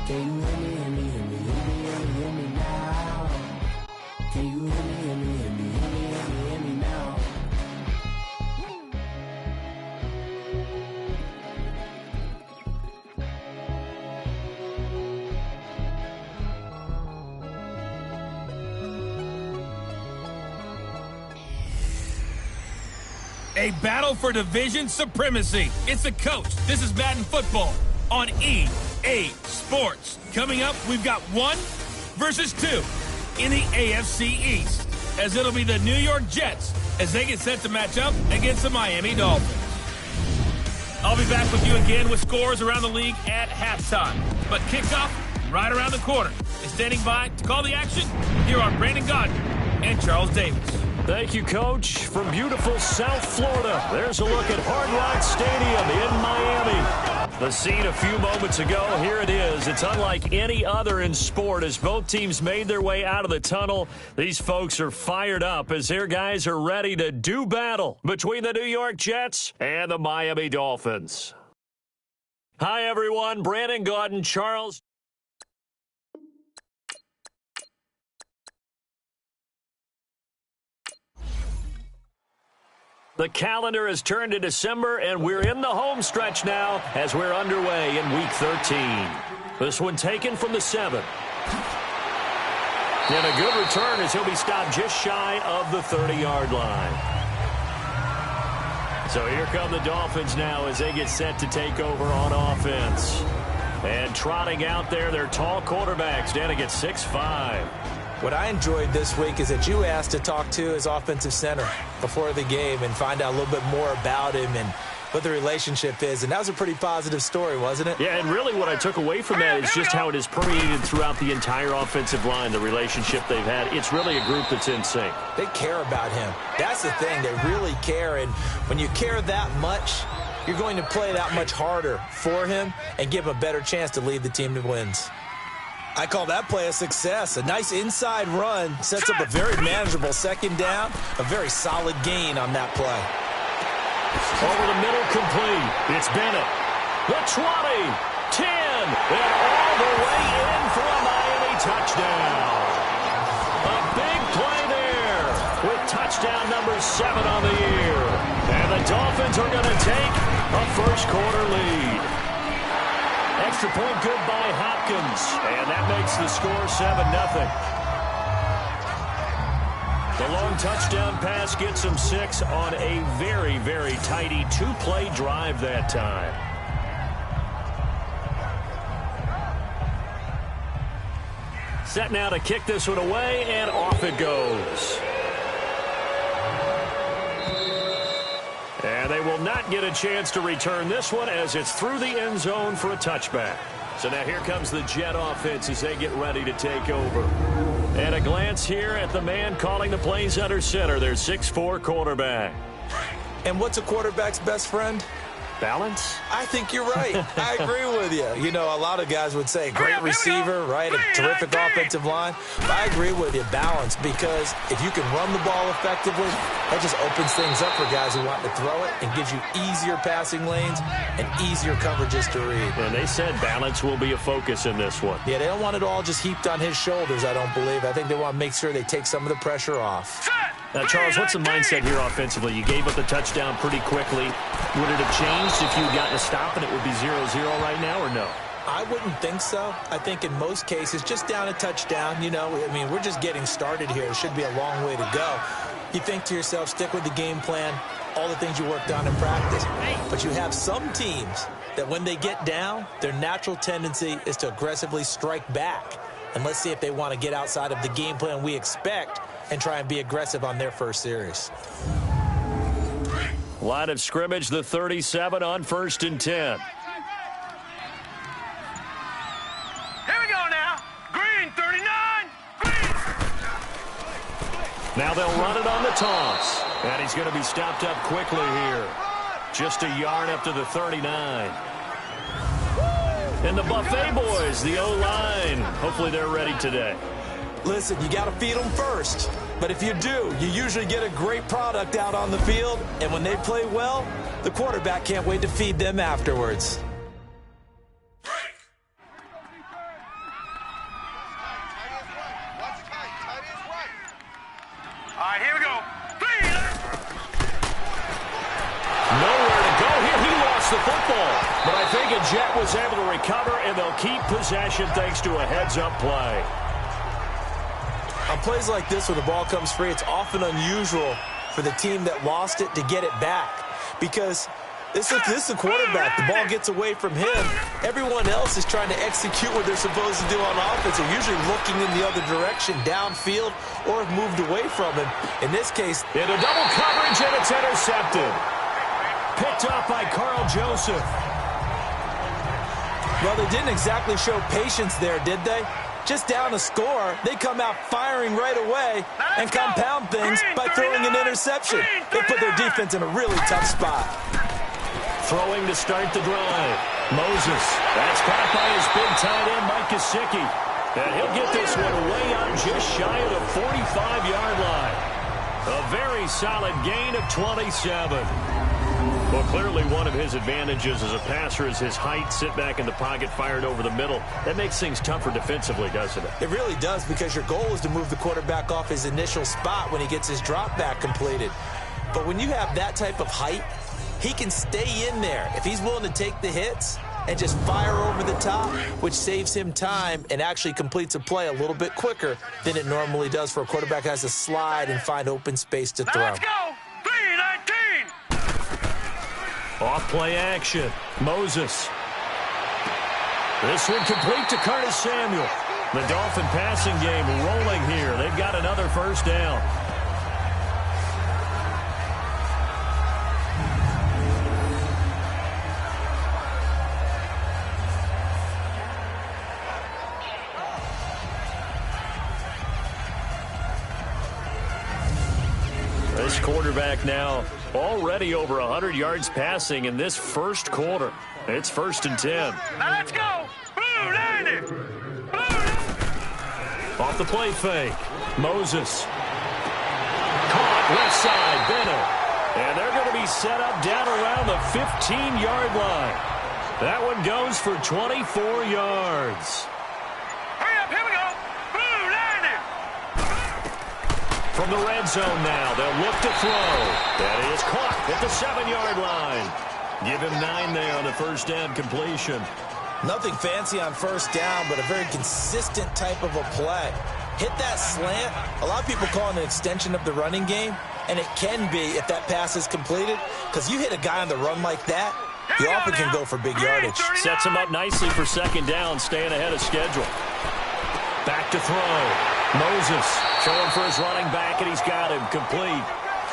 Can you hear me, hear me, hear me, hear me, hear me, hear me now? Can you hear me, hear me, hear me, hear me, hear me, hear me now? A battle for division supremacy. It's the coach. This is Madden Football on EA Sports. Coming up, we've got 1 versus 2 in the AFC East, as it'll be the New York Jets as they get set to match up against the Miami Dolphins. I'll be back with you again with scores around the league at halftime. But kickoff right around the corner. And standing by to call the action, here are Brandon Gaudin and Charles Davis. Thank you, Coach. From beautiful South Florida, there's a look at Hard Rock Stadium in Miami. The scene a few moments ago, here it is. It's unlike any other in sport as both teams made their way out of the tunnel. These folks are fired up as their guys are ready to do battle between the New York Jets and the Miami Dolphins. Hi, everyone. Brandon Gaudin, Charles. The calendar has turned to December, and we're in the home stretch now as we're underway in Week 13. This one taken from the 7th. And a good return as he'll be stopped just shy of the 30-yard line. So here come the Dolphins now as they get set to take over on offense. And trotting out there, their tall quarterbacks down against 6'5". What I enjoyed this week is that you asked to talk to his offensive center before the game and find out a little bit more about him and what the relationship is. And that was a pretty positive story, wasn't it? Yeah, and really what I took away from that is just how it is permeated throughout the entire offensive line, the relationship they've had. It's really a group that's in sync. They care about him. That's the thing. They really care. And when you care that much, you're going to play that much harder for him and give him a better chance to lead the team to wins. I call that play a success. A nice inside run sets up a very manageable second down, a very solid gain on that play. Over the middle, complete. It's Bennett. The 20, 10, and all the way in for a Miami touchdown. A big play there with touchdown number 7 on the year. And the Dolphins are going to take a first-quarter lead. Extra point good by Hopkins, and that makes the score 7-0. The long touchdown pass gets him 6 on a very, very tidy 2-play drive that time. Set now to kick this one away, and off it goes. And they will not get a chance to return this one as it's through the end zone for a touchback. So now here comes the Jet offense as they get ready to take over. And a glance here at the man calling the plays under center, their 6'4" quarterback. And what's a quarterback's best friend? Balance? I think you're right. I agree with you. You know, a lot of guys would say great receiver, right? A terrific offensive line. But I agree with you, balance, because if you can run the ball effectively, that just opens things up for guys who want to throw it and gives you easier passing lanes and easier coverages to read. And they said balance will be a focus in this one. Yeah, they don't want it all just heaped on his shoulders, I don't believe. I think they want to make sure they take some of the pressure off. Now, Charles, what's the mindset here offensively? You gave up the touchdown pretty quickly. Would it have changed if you had gotten a stop and it would be 0-0 right now, or no? I wouldn't think so. I think in most cases, just down a touchdown, you know, I mean, we're just getting started here. It should be a long way to go. You think to yourself, stick with the game plan, all the things you worked on in practice. But you have some teams that when they get down, their natural tendency is to aggressively strike back. And let's see if they want to get outside of the game plan we expect and try and be aggressive on their first series. Line of scrimmage, the 37 on 1st and 10. Here we go now. Green, 39. Green. Now they'll run it on the toss. And he's going to be stopped up quickly here. Just a yard up to the 39. And the Buffet boys, the O-line. Hopefully they're ready today. Listen, you got to feed them first. But if you do, you usually get a great product out on the field. And when they play well, the quarterback can't wait to feed them afterwards. Jet was able to recover, and they'll keep possession thanks to a heads-up play. On plays like this where the ball comes free, it's often unusual for the team that lost it to get it back. Because this is the quarterback. The ball gets away from him. Everyone else is trying to execute what they're supposed to do on offense. They're usually looking in the other direction, downfield, or have moved away from him. In this case, into double coverage, and it's intercepted. Picked up by Carl Joseph. Well, they didn't exactly show patience there, did they? Just down a score, they come out firing right away and compound things by throwing an interception. They put their defense in a really tough spot. Throwing to start the drive. Moses. That's caught by his big tight end, Mike Gesicki. And he'll get this one way out just shy of the 45-yard line. A very solid gain of 27. Well, clearly one of his advantages as a passer is his height. Sit back in the pocket, fired over the middle. That makes things tougher defensively, doesn't it? It really does, because your goal is to move the quarterback off his initial spot when he gets his drop back completed. But when you have that type of height, he can stay in there if he's willing to take the hits and just fire over the top, which saves him time and actually completes a play a little bit quicker than it normally does for a quarterback who has to slide and find open space to throw. Let's go! 3-19! Off play action. Moses. This one complete to Curtis Samuel. The Dolphin passing game rolling here. They've got another first down. This quarterback now already over 100 yards passing in this first quarter. It's 1st and 10. Now let's go! Blue 90! Off the play fake. Moses. Caught left side, Bennett. And they're going to be set up down around the 15-yard line. That one goes for 24 yards. Hurry up, here we go! Blue 90! From the red zone now, they'll look to throw. That is caught at the 7-yard line. Give him 9 there on the first down completion. Nothing fancy on first down, but a very consistent type of a play. Hit that slant. A lot of people call it an extension of the running game, and it can be if that pass is completed, because you hit a guy on the run like that, you often can go for big yardage. Sets him up nicely for second down, staying ahead of schedule. Back to throw. Moses showing for his running back, and he's got him complete.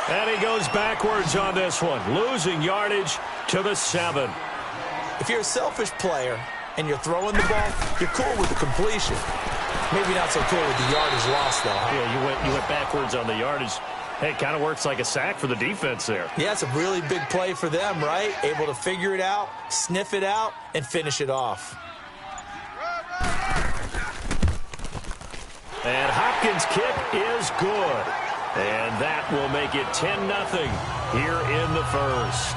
And he goes backwards on this one, losing yardage to the 7. If you're a selfish player and you're throwing the ball, you're cool with the completion. Maybe not so cool with the yardage loss, though. Yeah, you went backwards on the yardage. Hey, it kind of works like a sack for the defense there. Yeah, it's a really big play for them, right? Able to figure it out, sniff it out, and finish it off. And Hopkins' kick is good. And that will make it 10-0 here in the first.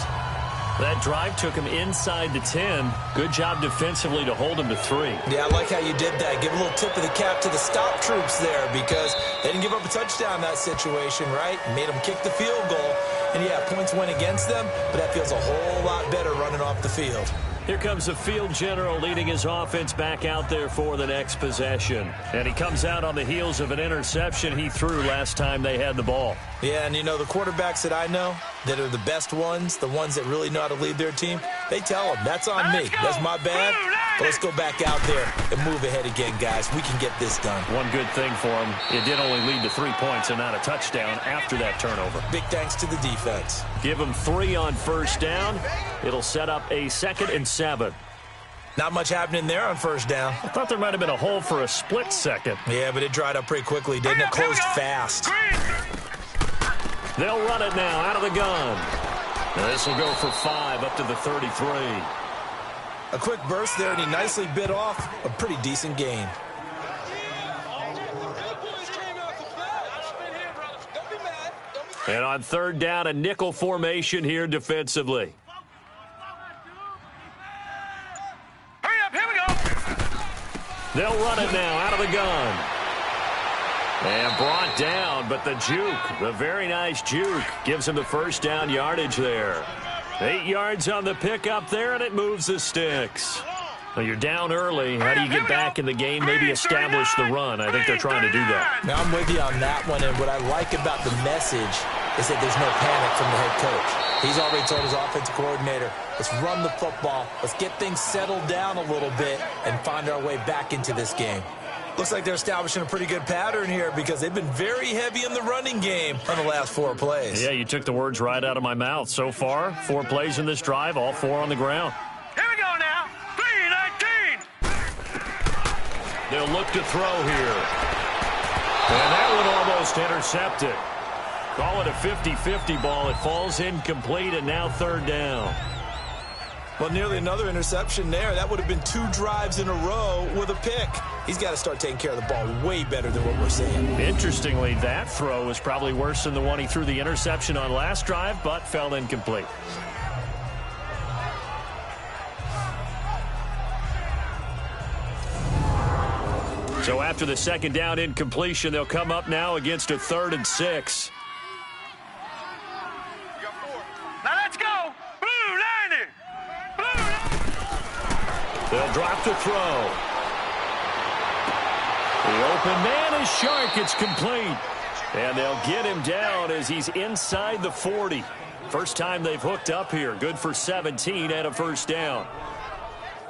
That drive took him inside the 10. Good job defensively to hold him to 3. Yeah, I like how you did that. Give a little tip of the cap to the stop troops there, because they didn't give up a touchdown in that situation, right? Made them kick the field goal. And, yeah, points went against them, but that feels a whole lot better running off the field. Here comes the field general leading his offense back out there for the next possession. And he comes out on the heels of an interception he threw last time they had the ball. Yeah, and you know, the quarterbacks that I know that are the best ones, the ones that really know how to lead their team, they tell them, that's on me. That's my bad. But let's go back out there and move ahead again, guys. We can get this done. One good thing for him, it did only lead to 3 points and not a touchdown after that turnover. Big thanks to the defense. Give him 3 on first down. It'll set up a 2nd and 7. Not much happening there on first down. I thought there might have been a hole for a split second. Yeah, but it dried up pretty quickly, didn't it? Closed fast. They'll run it now out of the gun. And this will go for 5 up to the 33. A quick burst there, and he nicely bit off a pretty decent gain. And on 3rd down, a nickel formation here defensively. Hurry up, here we go! They'll run it now out of the gun. And brought down, but the juke, the very nice juke, gives him the first down yardage there. 8 yards on the pickup there, and it moves the sticks. Well, you're down early. How do you get back in the game, maybe establish the run? I think they're trying to do that. Now, I'm with you on that one, and what I like about the message is that there's no panic from the head coach. He's already told his offensive coordinator, let's run the football, let's get things settled down a little bit and find our way back into this game. Looks like they're establishing a pretty good pattern here because they've been very heavy in the running game on the last 4 plays. Yeah, you took the words right out of my mouth. So far, 4 plays in this drive, all 4 on the ground. Here we go now. 3-19. They'll look to throw here. And that one almost intercepted. Call it a 50-50 ball. It falls incomplete, and now 3rd down. Well, nearly another interception there. That would have been 2 drives in a row with a pick. He's got to start taking care of the ball way better than what we're seeing. Interestingly, that throw was probably worse than the one he threw the interception on last drive, but fell incomplete. So after the 2nd down incompletion, they'll come up now against a 3rd and 6. Now let's go. Blue 90. They'll drop to throw. The open man is Shark. It's complete. And they'll get him down as he's inside the 40. First time they've hooked up here. Good for 17 and a 1st down.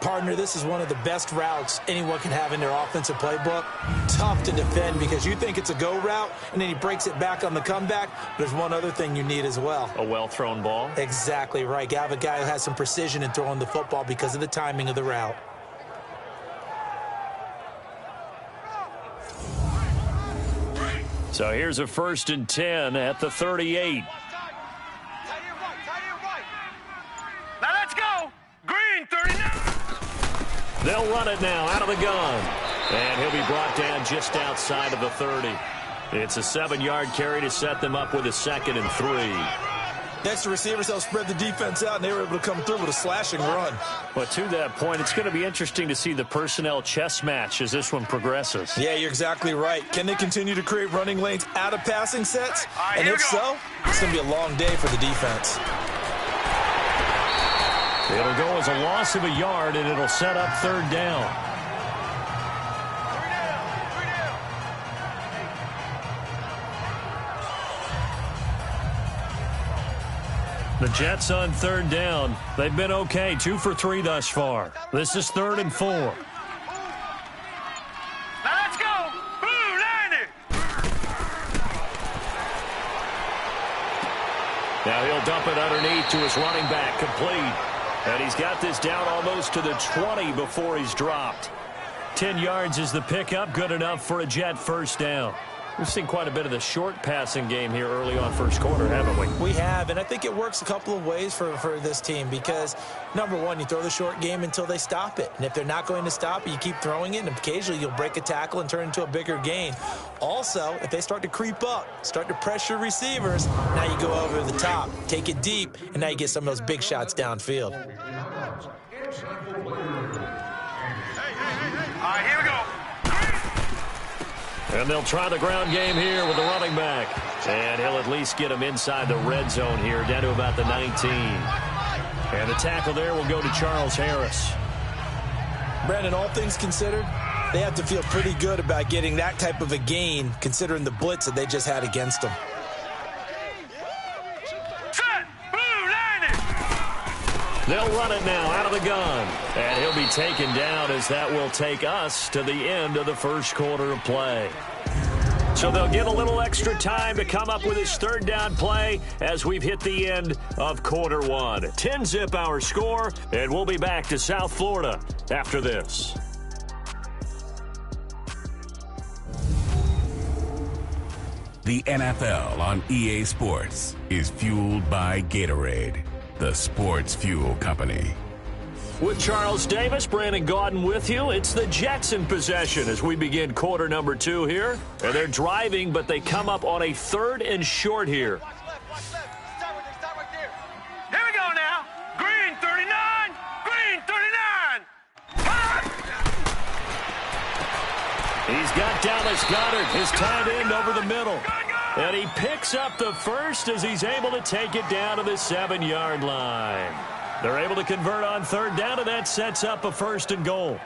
Partner, this is one of the best routes anyone can have in their offensive playbook. Tough to defend because you think it's a go route, and then he breaks it back on the comeback. There's one other thing you need as well. A well-thrown ball. Exactly right. You have a guy who has some precision in throwing the football because of the timing of the route. So here's a 1st and 10 at the 38. Now let's go. Green 39. They'll run it now out of the gun. And he'll be brought down just outside of the 30. It's a 7-yard carry to set them up with a 2nd and 3. Next, the receivers helped spread the defense out, and they were able to come through with a slashing run. But to that point, it's going to be interesting to see the personnel chess match as this one progresses. Yeah, you're exactly right. Can they continue to create running lanes out of passing sets? And if so, it's going to be a long day for the defense. It'll go as a loss of a yard, and it'll set up 3rd down. The Jets on 3rd down. They've been okay, 2 for 3 thus far. This is 3rd and 4. Now let's go. Blue 90. Now he'll dump it underneath to his running back, complete. And he's got this down almost to the 20 before he's dropped. 10 yards is the pickup, good enough for a Jet 1st down. We've seen quite a bit of the short passing game here early on 1st quarter, haven't we? We have, and I think it works a couple of ways for this team because, number one, you throw the short game until they stop it. And if they're not going to stop it, you keep throwing it, and occasionally you'll break a tackle and turn into a bigger gain. Also, if they start to creep up, start to pressure receivers, now you go over the top, take it deep, and now you get some of those big shots downfield. All right, here we go. And they'll try the ground game here with the running back. And he'll at least get him inside the red zone here, down to about the 19. And the tackle there will go to Charles Harris. Brandon, all things considered, they have to feel pretty good about getting that type of a gain, considering the blitz that they just had against them. Set. Blue 90. They'll run it now out of the gun. And he'll be taken down as that will take us to the end of the 1st quarter of play. So they'll get a little extra time to come up with his 3rd down play as we've hit the end of quarter 1. 10-zip our score, and we'll be back to South Florida after this. The NFL on EA Sports is fueled by Gatorade, the sports fuel company. With Charles Davis, Brandon Gaudin with you. It's the Jets in possession as we begin quarter number 2 here. And they're driving, but they come up on a 3rd and short here. Here we go now. Green 39. Green 39. He's got Dallas Goedert, his tight end over the middle. Good, good. And he picks up the first as he's able to take it down to the 7-yard line. They're able to convert on third down, and that sets up a 1st and goal.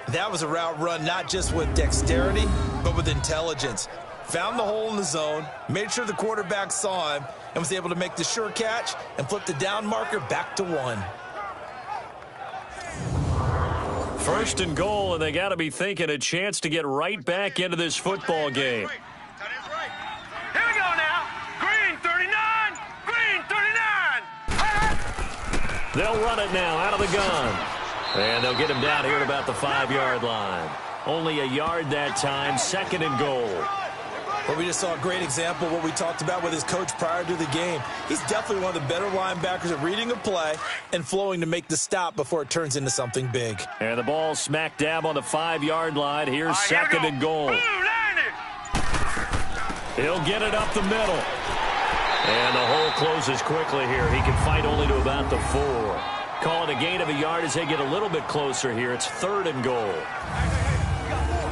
That was a route run not just with dexterity, but with intelligence. Found the hole in the zone, made sure the quarterback saw him, and was able to make the sure catch and flip the down marker back to 1. 1st and goal, and they got to be thinking a chance to get right back into this football game. Here we go now. Green 39. Green 39. They'll run it now out of the gun. And they'll get him down here at about the 5-yard line. Only a yard that time, 2nd and goal. Well, we just saw a great example of what we talked about with his coach prior to the game. He's definitely one of the better linebackers at reading a play and flowing to make the stop before it turns into something big. And the ball smack dab on the 5-yard line. Here's 2nd and goal. He'll get it up the middle. And the hole closes quickly here. He can fight only to about the 4. Call it a gain of a yard as they get a little bit closer here. It's 3rd and goal.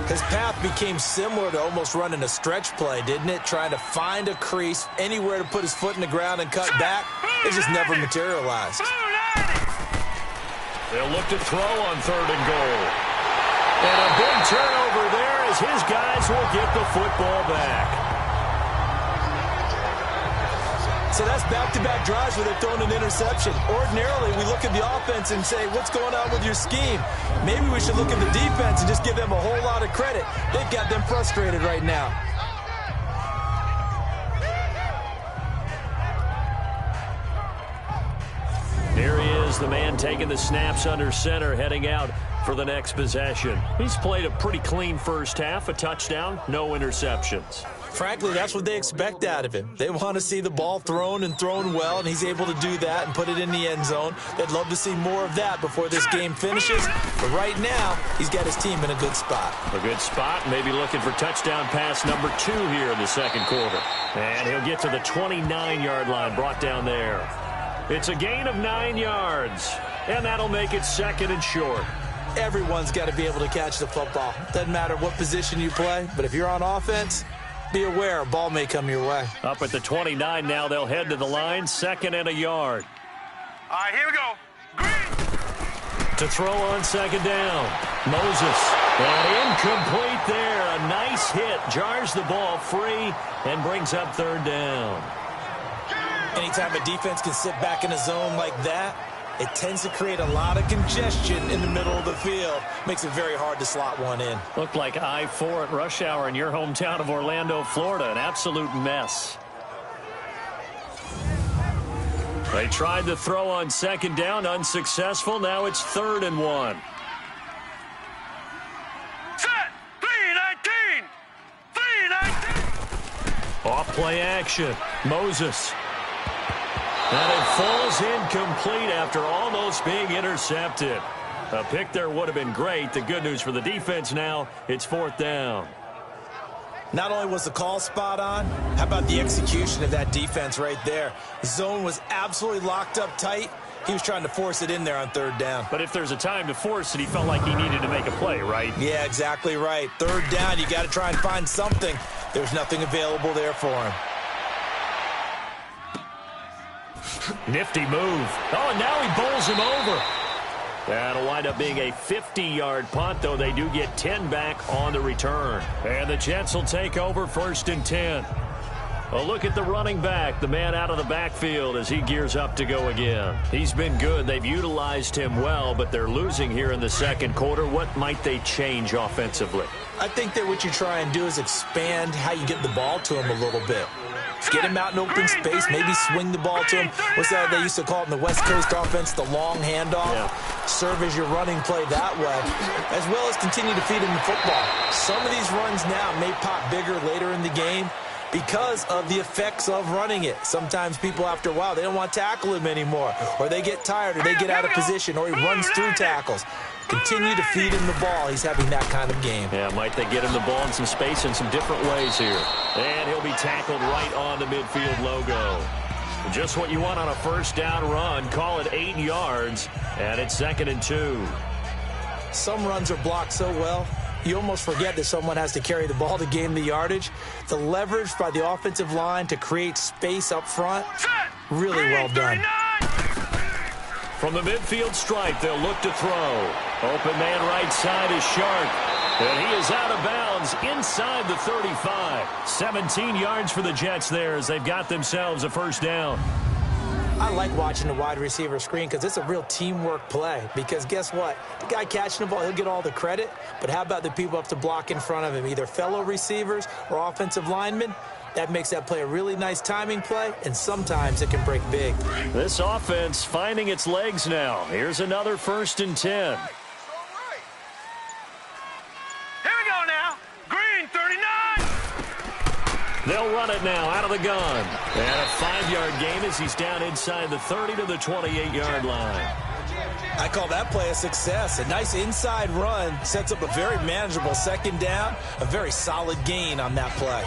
His path became similar to almost running a stretch play, didn't it? Trying to find a crease, anywhere to put his foot in the ground and cut back. It just never materialized. They'll look to throw on 3rd and goal. And a big turnover there as his guys will get the football back. So that's back-to-back drives where they're throwing an interception. Ordinarily, we look at the offense and say, what's going on with your scheme? Maybe we should look at the defense and just give them a whole lot of credit. They've got them frustrated right now. Here he is, the man taking the snaps under center, heading out for the next possession. He's played a pretty clean first half, a touchdown, no interceptions. Frankly, that's what they expect out of him. They want to see the ball thrown and thrown well, and he's able to do that and put it in the end zone. They'd love to see more of that before this game finishes. But right now, he's got his team in a good spot. A good spot, maybe looking for touchdown pass number 2 here in the 2nd quarter. And he'll get to the 29-yard line, brought down there. It's a gain of 9 yards, and that'll make it 2nd and short. Everyone's got to be able to catch the football. Doesn't matter what position you play, but if you're on offense, be aware a ball may come your way. Up at the 29 now, they'll head to the line, 2nd and a yard. All right, here we go. Green. To throw on 2nd down, Moses. And incomplete there. A nice hit, jars the ball free and brings up 3rd down. Anytime a defense can sit back in a zone like that, it tends to create a lot of congestion in the middle of the field. Makes it very hard to slot one in. Looked like I-4 at rush hour in your hometown of Orlando, Florida. An absolute mess. They tried to throw on 2nd down, unsuccessful. Now it's 3rd and 1. Set. 3-19. 3-19. Off play action. Moses. And it falls incomplete after almost being intercepted. A pick there would have been great. The good news for the defense now, it's 4th down. Not only was the call spot on, how about the execution of that defense right there? The zone was absolutely locked up tight. He was trying to force it in there on 3rd down. But if there's a time to force it, he felt like he needed to make a play, right? Yeah, exactly right. 3rd down, you got to try and find something. There's nothing available there for him. Nifty move. Oh, and now he bowls him over. That'll wind up being a 50-yard punt, though they do get 10 back on the return. And the Jets will take over 1st and 10. A look at the running back, the man out of the backfield as he gears up to go again. He's been good. They've utilized him well, but they're losing here in the 2nd quarter. What might they change offensively? I think that what you try and do is expand how you get the ball to him a little bit. Get him out in open space, maybe swing the ball to him. What's that they used to call it in the West Coast offense, the long handoff? Yeah. Serve as your running play that way, as well as continue to feed him the football. Some of these runs now may pop bigger later in the game because of the effects of running it. Sometimes people, after a while, they don't want to tackle him anymore, or they get tired, or they get out of position, or he runs through tackles. Continue to feed him the ball. He's having that kind of game. Yeah, might they get him the ball in some space in some different ways here. And he'll be tackled right on the midfield logo. Just what you want on a 1st down run. Call it 8 yards, and it's 2nd and 2. Some runs are blocked so well, you almost forget that someone has to carry the ball to gain the yardage. The leverage by the offensive line to create space up front, really well done. From the midfield stripe, they'll look to throw. Open man right side is Sharp. And he is out of bounds inside the 35. 17 yards for the Jets there as they've got themselves a first down. I like watching the wide receiver screen because it's a real teamwork play. Because guess what? The guy catching the ball, he'll get all the credit. But how about the people up to block in front of him, either fellow receivers or offensive linemen? That makes that play a really nice timing play, and sometimes it can break big. This offense finding its legs now. Here's another 1st and 10. They'll run it now out of the gun. And a 5-yard gain as he's down inside the 30 to the 28-yard line. I call that play a success. A nice inside run sets up a very manageable 2nd down. A very solid gain on that play.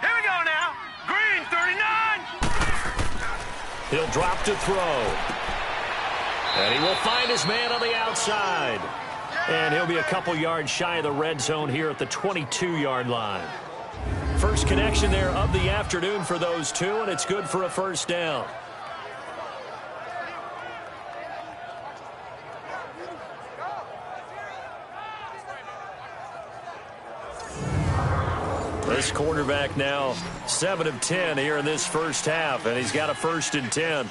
Here we go now. Green, 39. He'll drop to throw. And he will find his man on the outside. And he'll be a couple yards shy of the red zone here at the 22-yard line. First connection there of the afternoon for those two, and it's good for a first down. This quarterback now 7 of 10 here in this first half, and he's got a 1st and 10.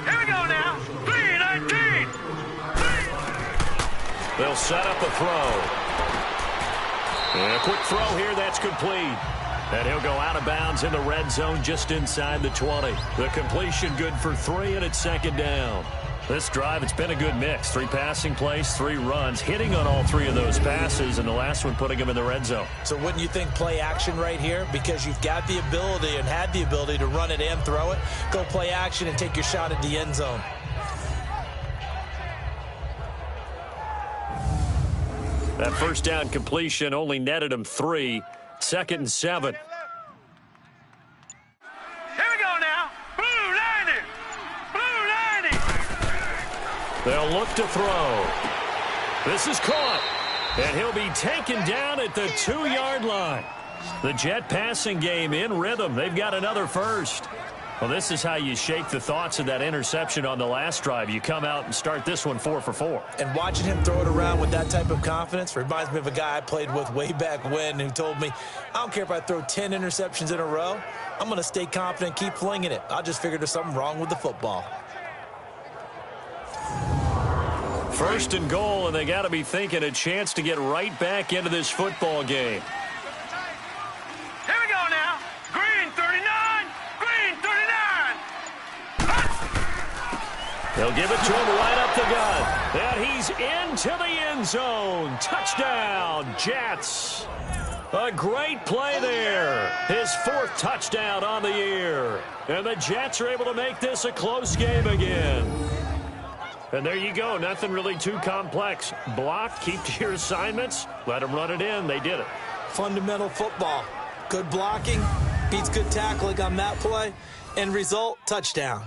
Here we go now. 3-19. They'll set up a throw. And a quick throw here, that's complete. And he'll go out of bounds in the red zone just inside the 20. The completion good for 3, and it's 2nd down. This drive, it's been a good mix. 3 passing plays, 3 runs, hitting on all 3 of those passes, and the last one putting him in the red zone. So wouldn't you think play action right here? Because you've got the ability and had the ability to run it and throw it. Go play action and take your shot at the end zone. That first down completion only netted him 3. 2nd and 7. Here we go now. Blue 90. Blue 90. They'll look to throw. This is caught. And he'll be taken down at the 2-yard line. The Jet passing game in rhythm. They've got another first. Well, this is how you shake the thoughts of that interception on the last drive. You come out and start this one 4 for 4. And watching him throw it around with that type of confidence reminds me of a guy I played with way back when who told me, I don't care if I throw 10 interceptions in a row. I'm going to stay confident, keep flinging it. I just figured there's something wrong with the football. 1st and goal, and they got to be thinking a chance to get right back into this football game. Here we go now. Green, 39. Green, 39. They'll give it to him right up the gut. And he's into the end zone. Touchdown, Jets. A great play there. His 4th touchdown on the year. And the Jets are able to make this a close game again. And there you go. Nothing really too complex. Block, keep to your assignments, let them run it in. They did it. Fundamental football. Good blocking, beats good tackling on that play. End result, touchdown.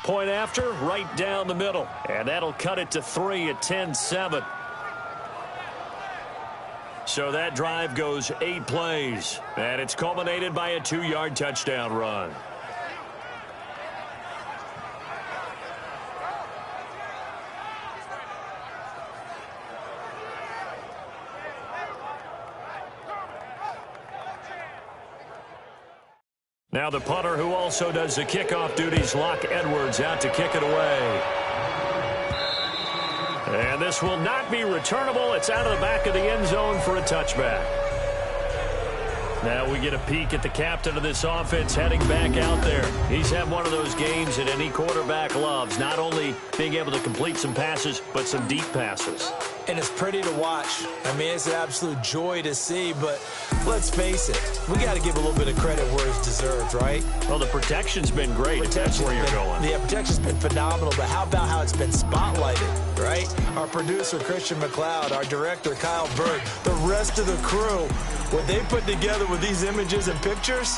Point after, right down the middle. And that'll cut it to 3 at 10-7. So that drive goes 8 plays. And it's culminated by a 2-yard touchdown run. Now the punter who also does the kickoff duties, Locke Edwards, out to kick it away. And this will not be returnable. It's out of the back of the end zone for a touchback. Now we get a peek at the captain of this offense heading back out there. He's had one of those games that any quarterback loves, not only being able to complete some passes, but some deep passes. And it's pretty to watch. I mean, it's an absolute joy to see, but let's face it, we got to give a little bit of credit where it's deserved, right? Well, the protection's been great. That's where you're going. Yeah, protection's been phenomenal, but how about how it's been spotlighted, right? Our producer, Christian McLeod, our director, Kyle Berg, the rest of the crew, what they put together with these images and pictures,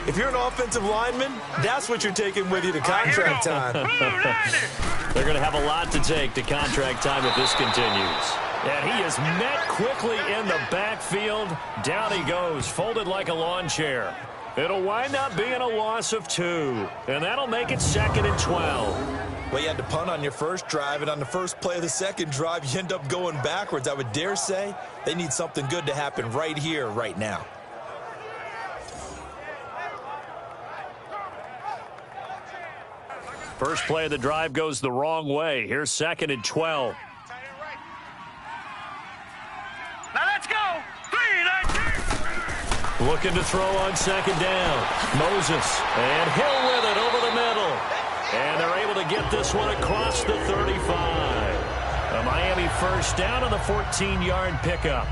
if you're an offensive lineman, that's what you're taking with you to contract time. They're going to have a lot to take to contract time if this continues. And he is met quickly in the backfield. Down he goes, folded like a lawn chair. It'll wind up being a loss of 2. And that'll make it 2nd and 12. Well, you had to punt on your first drive, and on the first play of the second drive, you end up going backwards. I would dare say they need something good to happen right here, right now. First play of the drive goes the wrong way. Here's 2nd and 12. Now let's go. 3-19. Looking to throw on 2nd down. Moses and Hill with it over the middle. And they're able to get this one across the 35. A Miami first down on the 14-yard pickup.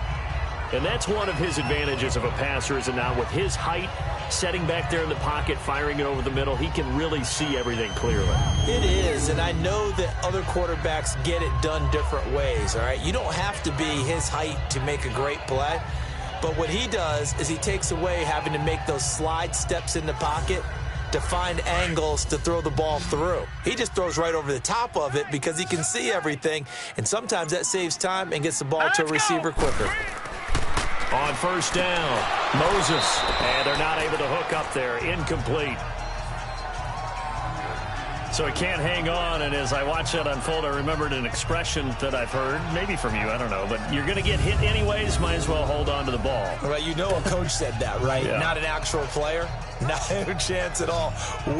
And that's one of his advantages of a passer, is it not? With his height, setting back there in the pocket, firing it over the middle, he can really see everything clearly. It is, and I know that other quarterbacks get it done different ways, all right? You don't have to be his height to make a great play, but what he does is he takes away having to make those slide steps in the pocket to find angles to throw the ball through. He just throws right over the top of it because he can see everything, and sometimes that saves time and gets the ball to a receiver quicker. On first down, Moses, and they're not able to hook up there. Incomplete. So he can't hang on, and as I watch that unfold, I remembered an expression that I've heard, maybe from you, I don't know, but you're going to get hit anyways, might as well hold on to the ball. Right, you know a coach said that, right? Yeah. Not an actual player. Not a chance at all.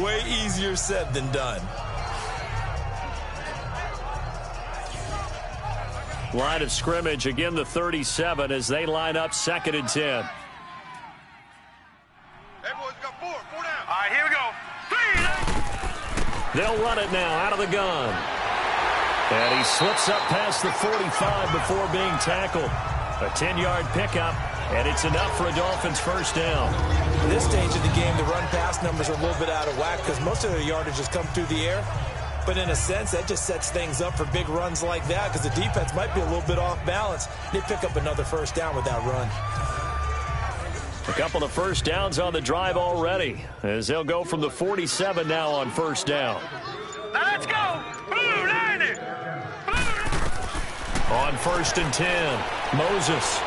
Way easier said than done. Line of scrimmage, again the 37 as they line up 2nd and 10. Hey, boys, got 4 down. All right, here we go. 3-19. They'll run it now out of the gun. And he slips up past the 45 before being tackled. A 10-yard pickup, and it's enough for a Dolphins first down. At this stage of the game, the run-pass numbers are a little bit out of whack because most of their yardage has come through the air. But in a sense, that just sets things up for big runs like that because the defense might be a little bit off balance. They pick up another first down with that run. A couple of first downs on the drive already as they'll go from the 47 now on first down. Now let's go. 90. On 1st and 10, Moses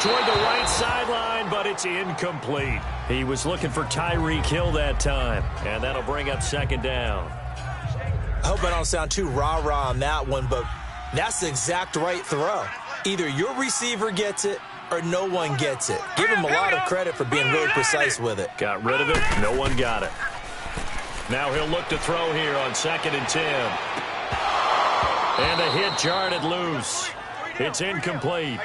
toward the right sideline, but it's incomplete. He was looking for Tyreek Hill that time, and that'll bring up 2nd down. I hope I don't sound too rah-rah on that one, but that's the exact right throw. Either your receiver gets it or no one gets it. Give him a lot of credit for being really precise with it. Got rid of it. No one got it. Now he'll look to throw here on 2nd and 10. And the hit jarred it loose. It's incomplete.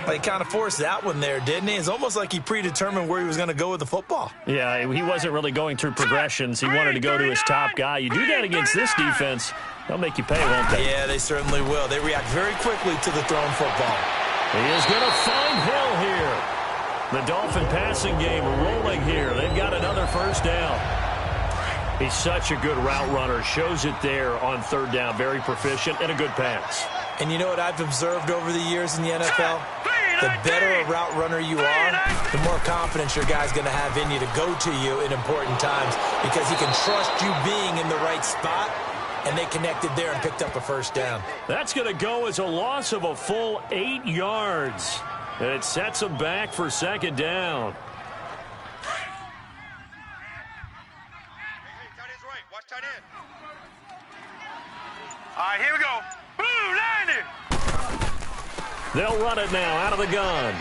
He kind of forced that one there, didn't he? It's almost like he predetermined where he was going to go with the football. Yeah, he wasn't really going through progressions. He wanted to go to his top guy. You do that against this defense, they'll make you pay, won't they? Yeah, they certainly will. They react very quickly to the thrown football. He is going to find Hill here. The Dolphin passing game rolling here. They've got another first down. He's such a good route runner. Shows it there on 3rd down. Very proficient and a good pass. And you know what I've observed over the years in the NFL? The better a route runner you are, the more confidence your guy's going to have in you to go to you in important times because he can trust you being in the right spot, and they connected there and picked up a first down. That's going to go as a loss of a full 8 yards. And it sets them back for 2nd down. Hey, tight end's right. Watch tight end. All right, here we go. 90. They'll run it now out of the gun.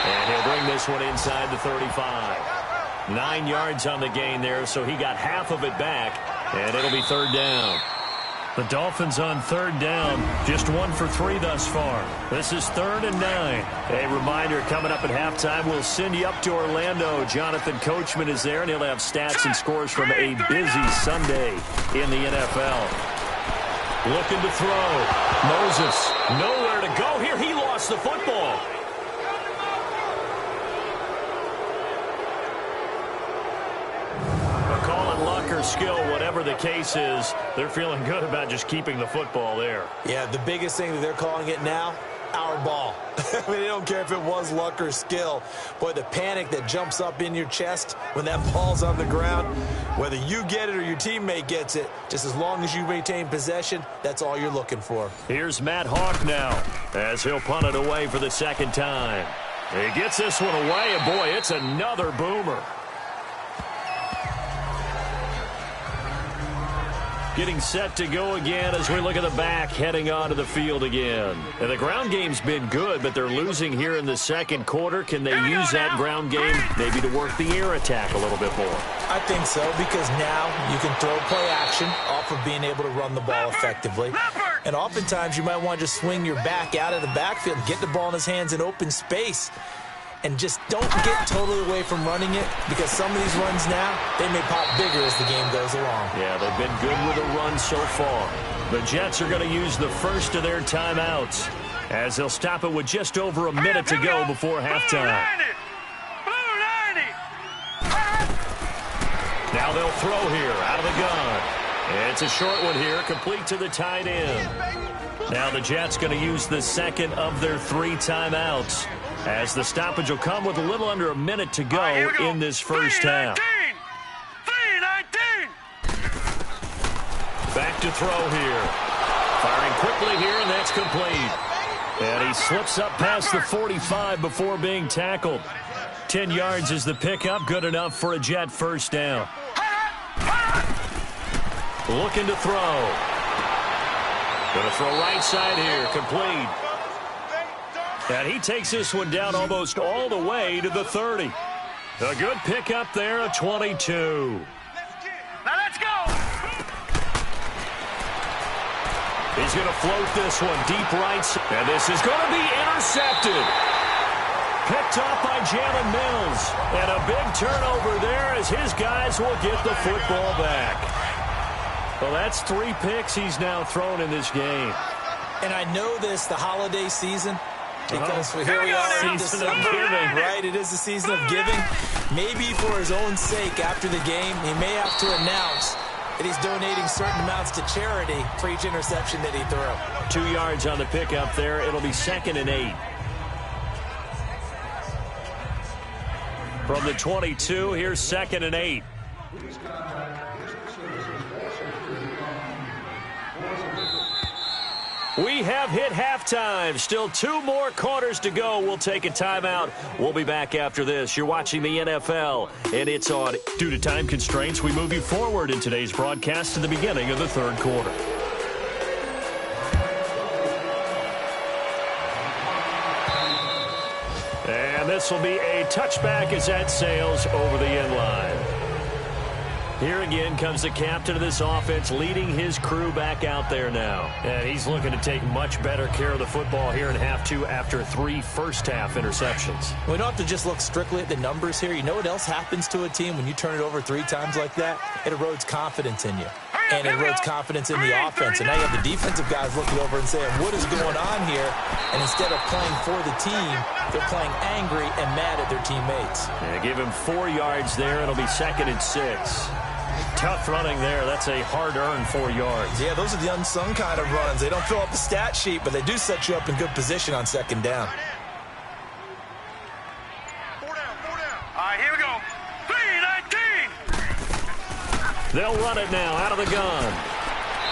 And he'll bring this one inside the 35. 9 yards on the gain there, so he got half of it back, and it'll be 3rd down. The Dolphins on third down, just 1 for 3 thus far. This is 3rd and 9. A reminder, coming up at halftime, we'll send you up to Orlando. Jonathan Coachman is there, and he'll have stats and scores from a busy Sunday in the NFL. Looking to throw. Moses, nowhere to go here. He lost the football. Luck or skill, whatever the case is, they're feeling good about just keeping the football there. Yeah, the biggest thing that they're calling it now, our ball. I mean, they don't care if it was luck or skill. Boy, the panic that jumps up in your chest when that ball's on the ground, whether you get it or your teammate gets it, just as long as you maintain possession, that's all you're looking for. Here's Matt Hawk now as he'll punt it away for the second time. He gets this one away, and boy, it's another boomer. Getting set to go again as we look at the back, heading onto the field again. And the ground game's been good, but they're losing here in the second quarter. Can they use that ground game maybe to work the air attack a little bit more? I think so, because now you can throw play action off of being able to run the ball effectively. And oftentimes you might want to just swing your back out of the backfield, get the ball in his hands in open space. And just don't get totally away from running it, because some of these runs now, they may pop bigger as the game goes along. Yeah, they've been good with the run so far. The Jets are going to use the first of their timeouts as they'll stop it with just over a minute to go before halftime. Now they'll throw here out of the gun. It's a short one here, complete to the tight end. Now the Jets going to use the second of their 3 timeouts, as the stoppage will come with a little under a minute to go in this first half. 3:19. Back to throw here. Firing quickly here, and that's complete. And he slips up past the 45 before being tackled. 10 yards is the pickup, good enough for a Jet first down. Looking to throw. Going to throw right side here, complete. And he takes this one down almost all the way to the 30. A good pickup there, a 22. Now let's go. He's going to float this one deep right. And this is going to be intercepted. Picked off by Jalen Mills. And a big turnover there as his guys will get the football back. Well, that's 3 picks he's now thrown in this game. And I know this, the holiday season, because here we are in December, right? It is the season of giving. Maybe for his own sake, after the game, he may have to announce that he's donating certain amounts to charity for each interception that he threw. 2 yards on the pickup there. It'll be 2nd and 8. From the 22, here's 2nd and 8. We have hit halftime. Still 2 more quarters to go. We'll take a timeout. We'll be back after this. You're watching the NFL, and it's on. Due to time constraints, we move you forward in today's broadcast to the beginning of the 3rd quarter. And this will be a touchback as that sails over the end line. Here again comes the captain of this offense, leading his crew back out there now. And he's looking to take much better care of the football here in half 2 after 3 first-half interceptions. We don't have to just look strictly at the numbers here. You know what else happens to a team when you turn it over 3 times like that? It erodes confidence in you. And it erodes confidence in the offense. And now you have the defensive guys looking over and saying, what is going on here? And instead of playing for the team, they're playing angry and mad at their teammates. Yeah, give him 4 yards there. It'll be 2nd and 6. Tough running there. That's a hard-earned 4 yards. Yeah, those are the unsung kind of runs. They don't fill up the stat sheet, but they do set you up in good position on 2nd down. 4 down. All right, here we go. 3:19. They'll run it now out of the gun.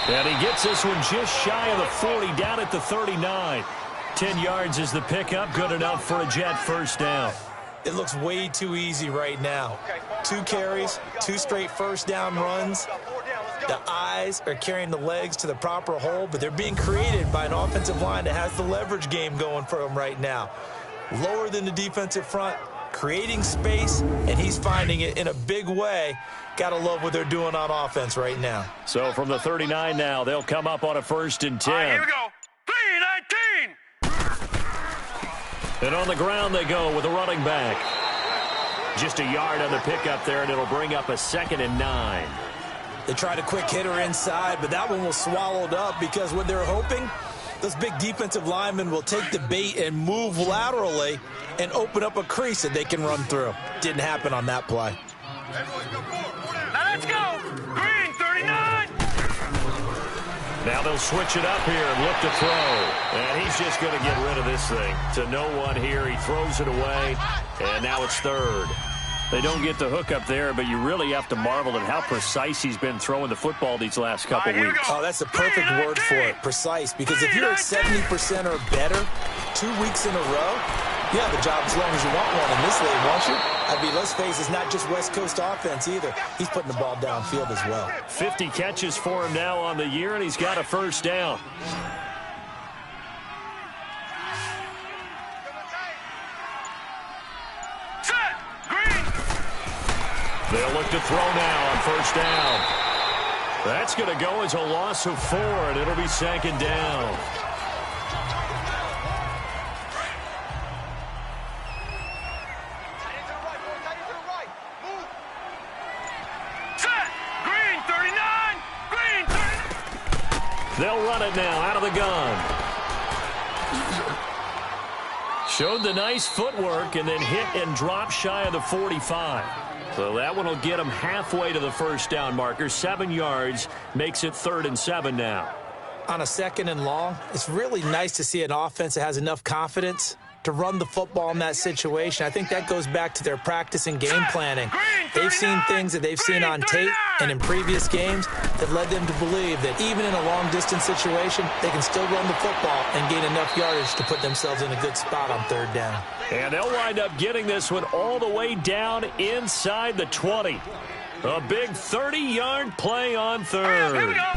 And he gets this one just shy of the 40, down at the 39. 10 yards is the pickup, good enough for a Jet first down. It looks way too easy right now. 2 carries, 2 straight first down runs. The eyes are carrying the legs to the proper hole, but they're being created by an offensive line that has the leverage game going for them right now. Lower than the defensive front, creating space, and he's finding it in a big way. Gotta love what they're doing on offense right now. So from the 39 now, they'll come up on a 1st and 10. All right, here we go. 3-19. And on the ground they go with a running back. Just a yard on the pickup there, and it'll bring up a 2nd and 9. They tried a quick hitter inside, but that one was swallowed up because what they're hoping, those big defensive linemen will take the bait and move laterally and open up a crease that they can run through. Didn't happen on that play. Now let's go. Green, 39. Now they'll switch it up here and look to throw. And he's just going to get rid of this thing. To no one here. He throws it away, and now it's 3rd. They don't get the hook up there, but you really have to marvel at how precise he's been throwing the football these last couple weeks. Oh, that's the perfect word for it, precise. Because if you're at 70% or better 2 weeks in a row, you have a job as long as you want one in this league, won't you? I mean, let's face it, it's not just West Coast offense either. He's putting the ball downfield as well. 50 catches for him now on the year, and he's got a 1st down. Set. Green. They'll look to throw now on 1st down. That's going to go as a loss of 4, and it'll be 2nd down. They'll run it now out of the gun. Showed the nice footwork and then hit and drop shy of the 45. So that one will get him halfway to the 1st down marker. 7 yards makes it 3rd and 7 now. On a 2nd and long, it's really nice to see an offense that has enough confidence to run the football in that situation. I think that goes back to their practice and game planning. They've seen things that they've seen on tape and in previous games that led them to believe that even in a long-distance situation, they can still run the football and gain enough yardage to put themselves in a good spot on 3rd down. And they'll wind up getting this one all the way down inside the 20. A big 30-yard play on 3rd. Here we go.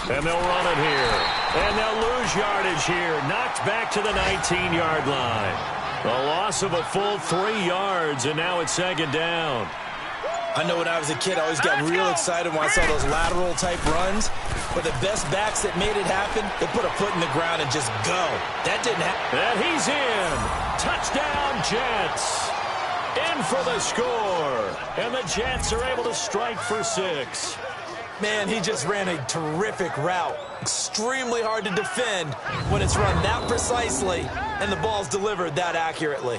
And they'll run it here. And they'll lose yardage here. Knocked back to the 19-yard line. A loss of a full 3 yards, and now it's 2nd down. I know when I was a kid, I always got real excited when I saw those lateral-type runs. But the best backs that made it happen, they put a foot in the ground and just go. That didn't happen. And he's in. Touchdown, Jets. In for the score. And the Jets are able to strike for 6. Man, he just ran a terrific route. Extremely hard to defend when it's run that precisely and the ball's delivered that accurately.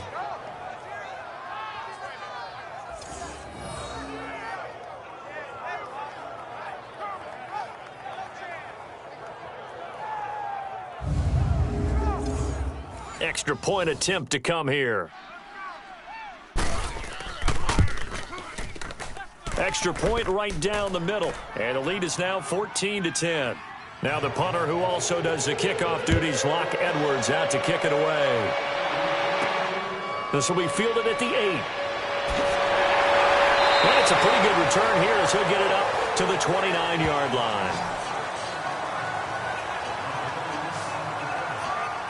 Extra point attempt to come here. Extra point right down the middle. And the lead is now 14-10. Now the punter, who also does the kickoff duties, Locke Edwards, out to kick it away. This will be fielded at the 8. And it's a pretty good return here as he'll get it up to the 29-yard line.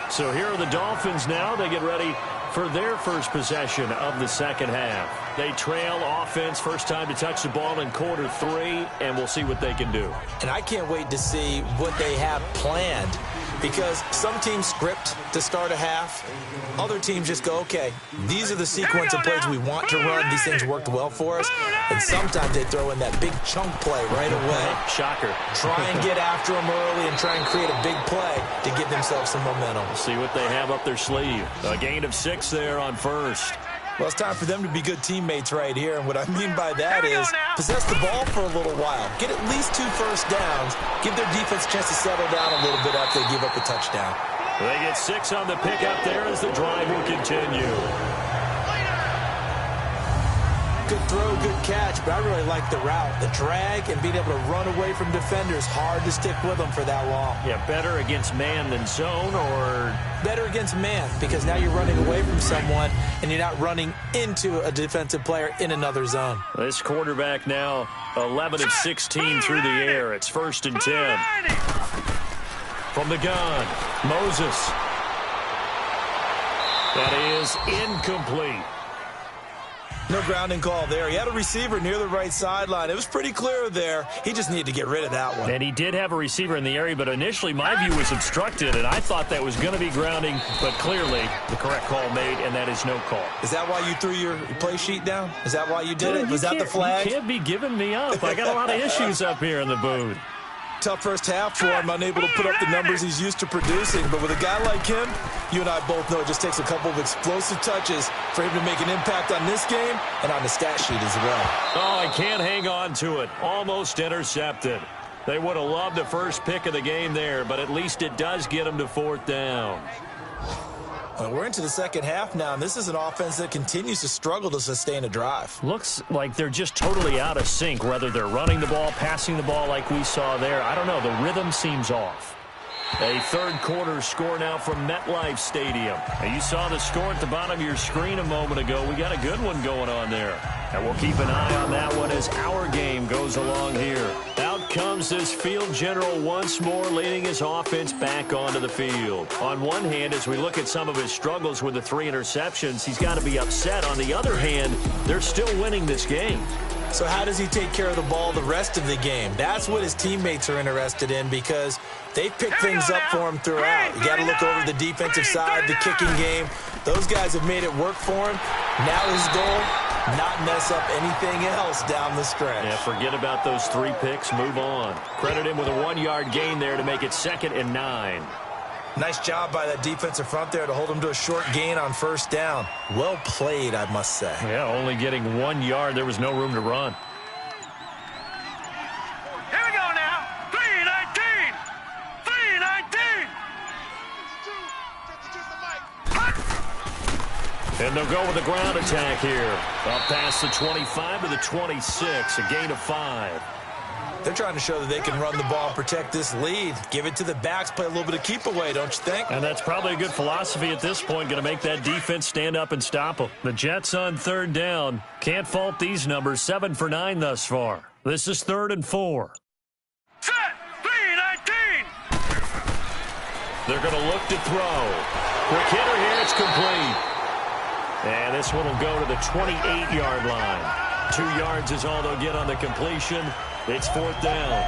So here are the Dolphins now. They get ready for their first possession of the 2nd half. They trail offense, first time to touch the ball in quarter 3, and we'll see what they can do. And I can't wait to see what they have planned, because some teams script to start a half. Other teams just go, okay, these are the sequence of plays we want to run. These things worked well for us. And sometimes they throw in that big chunk play right away. Shocker. Try and get after them early and try and create a big play to give themselves some momentum. We'll see what they have up their sleeve. A gain of 6 there on 1st. Well, it's time for them to be good teammates right here. And what I mean by that is possess the ball for a little while. Get at least 2 first downs. Give their defense a chance to settle down a little bit after they give up a touchdown. They get 6 on the pickup there as the drive will continue. Good throw, good catch, but I really like the route. The drag and being able to run away from defenders, hard to stick with them for that long. Yeah, better against man than zone, or better against man, because now you're running away from someone and you're not running into a defensive player in another zone. This quarterback now 11 of 16 through the air. It's 1st and 10. From the gun, Moses. That is incomplete. No grounding call there. He had a receiver near the right sideline. It was pretty clear there. He just needed to get rid of that one. And he did have a receiver in the area, but initially my view was obstructed, and I thought that was going to be grounding, but clearly the correct call made, and that is no call. Is that why you threw your play sheet down? Is that why you did it? Was that the flag? You can't be giving me up. I got a lot of issues up here in the booth. Tough first half for him, unable to put up the numbers he's used to producing. But with a guy like him, you and I both know it just takes a couple of explosive touches for him to make an impact on this game and on the stat sheet as well. Oh, I can't hang on to it. Almost intercepted. They would have loved the first pick of the game there, but at least it does get them to 4th down. Well, we're into the second half now, and this is an offense that continues to struggle to sustain a drive. Looks like they're just totally out of sync, whether they're running the ball, passing the ball like we saw there. I don't know. The rhythm seems off. A third quarter score now from MetLife Stadium. Now, you saw the score at the bottom of your screen a moment ago. We got a good one going on there. And we'll keep an eye on that one as our game goes along here. Out comes this field general once more, leading his offense back onto the field. On one hand, as we look at some of his struggles with the 3 interceptions, he's got to be upset. On the other hand, they're still winning this game. So how does he take care of the ball the rest of the game? That's what his teammates are interested in because they've picked things up for him throughout. You got to look over the defensive side, the kicking game. Those guys have made it work for him. Now his goal, not mess up anything else down the stretch. Yeah, forget about those 3 picks. Move on. Credit him with a 1-yard gain there to make it 2nd and 9. Nice job by that defensive front there to hold him to a short gain on 1st down. Well played, I must say. Yeah, only getting 1 yard. There was no room to run. Here we go now. 3-19. 3-19. And they'll go with the ground attack here. Up past the 25 to the 26, a gain of 5. They're trying to show that they can run the ball and protect this lead. Give it to the backs, play a little bit of keep away, don't you think? And that's probably a good philosophy at this point, going to make that defense stand up and stop them. The Jets on 3rd down. Can't fault these numbers, 7 for 9 thus far. This is 3rd and 4. Set. 3-19. They're going to look to throw. Quick hitter here, it's complete. And this one will go to the 28-yard line. 2 yards is all they'll get on the completion. It's 4th down.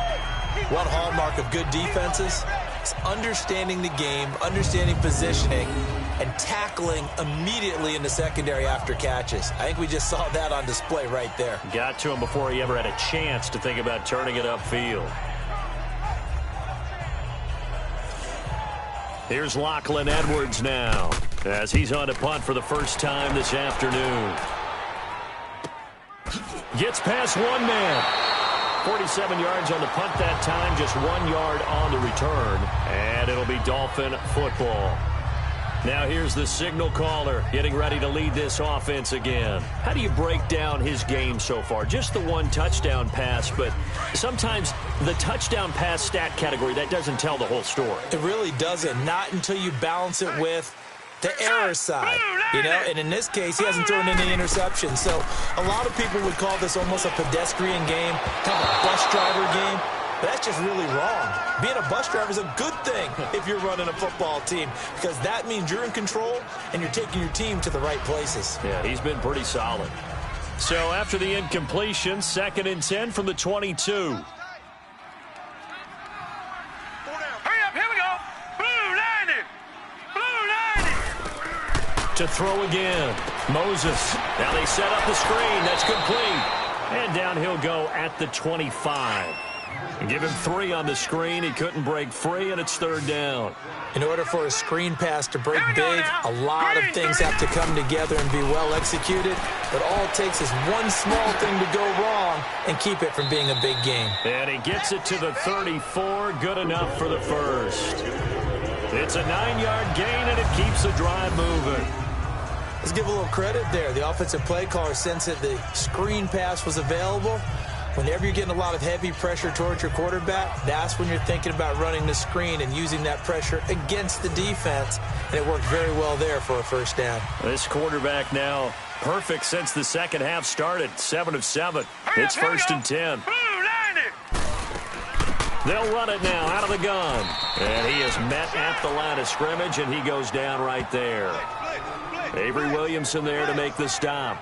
One hallmark of good defenses is understanding the game, understanding positioning, and tackling immediately in the secondary after catches. I think we just saw that on display right there. Got to him before he ever had a chance to think about turning it upfield. Here's Lachlan Edwards now, as he's on to punt for the first time this afternoon. Gets past one man. 47 yards on the punt that time, just 1 yard on the return. And it'll be Dolphin football. Now here's the signal caller getting ready to lead this offense again. How do you break down his game so far? Just the 1 touchdown pass, but sometimes the touchdown pass stat category, that doesn't tell the whole story. It really doesn't. Not until you balance it with the error side, and in this case, he hasn't thrown any interceptions. So a lot of people would call this almost a pedestrian game, kind of a bus driver game. But that's just really wrong. Being a bus driver is a good thing if you're running a football team because that means you're in control and you're taking your team to the right places. Yeah, he's been pretty solid. So after the incompletion, 2nd and 10 from the 22. To throw again. Moses. Now they set up the screen. That's complete. And down he'll go at the 25. And give him 3 on the screen. He couldn't break free, and it's 3rd down. In order for a screen pass to break big, a lot of things have to come together and be well executed. But all it takes is one small thing to go wrong and keep it from being a big game. And he gets it to the 34. Good enough for the first. It's a 9-yard gain, and it keeps the drive moving. Let's give a little credit there. The offensive play caller sensed that the screen pass was available. Whenever you're getting a lot of heavy pressure towards your quarterback, that's when you're thinking about running the screen and using that pressure against the defense. And it worked very well there for a first down. This quarterback now perfect since the second half started. 7 of 7. It's 1st and 10. They'll run it now out of the gun. And he is met at the line of scrimmage, and he goes down right there. Avery Williamson there to make the stop.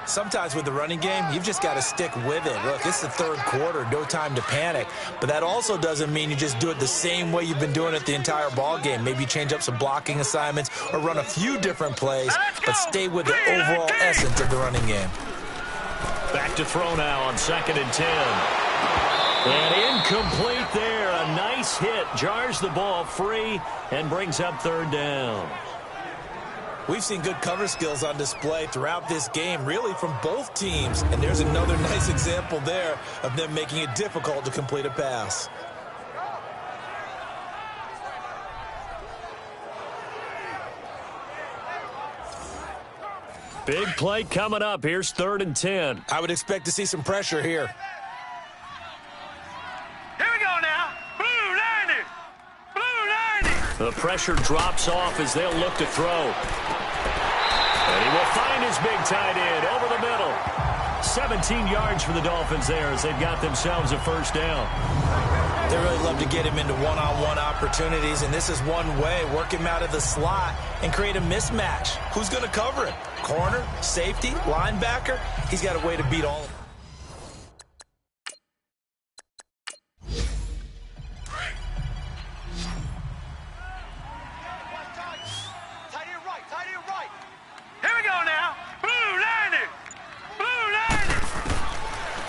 Sometimes with the running game, you've just got to stick with it. Look, it's the third quarter, no time to panic. But that also doesn't mean you just do it the same way you've been doing it the entire ball game. Maybe change up some blocking assignments or run a few different plays, but stay with the overall essence of the running game. Back to throw now on 2nd and 10. And incomplete there. A nice hit. Jars the ball free and brings up 3rd down. We've seen good cover skills on display throughout this game, really from both teams. And there's another nice example there of them making it difficult to complete a pass. Big play coming up. Here's 3rd and 10. I would expect to see some pressure here. Here we go now. Blue 90. Blue 90. The pressure drops off as they'll look to throw. And he will find his big tight end over the middle. 17 yards for the Dolphins there as they've got themselves a 1st down. They really love to get him into one-on-one opportunities, and this is one way. Work him out of the slot and create a mismatch. Who's going to cover him? Corner, safety, linebacker? He's got a way to beat all of them.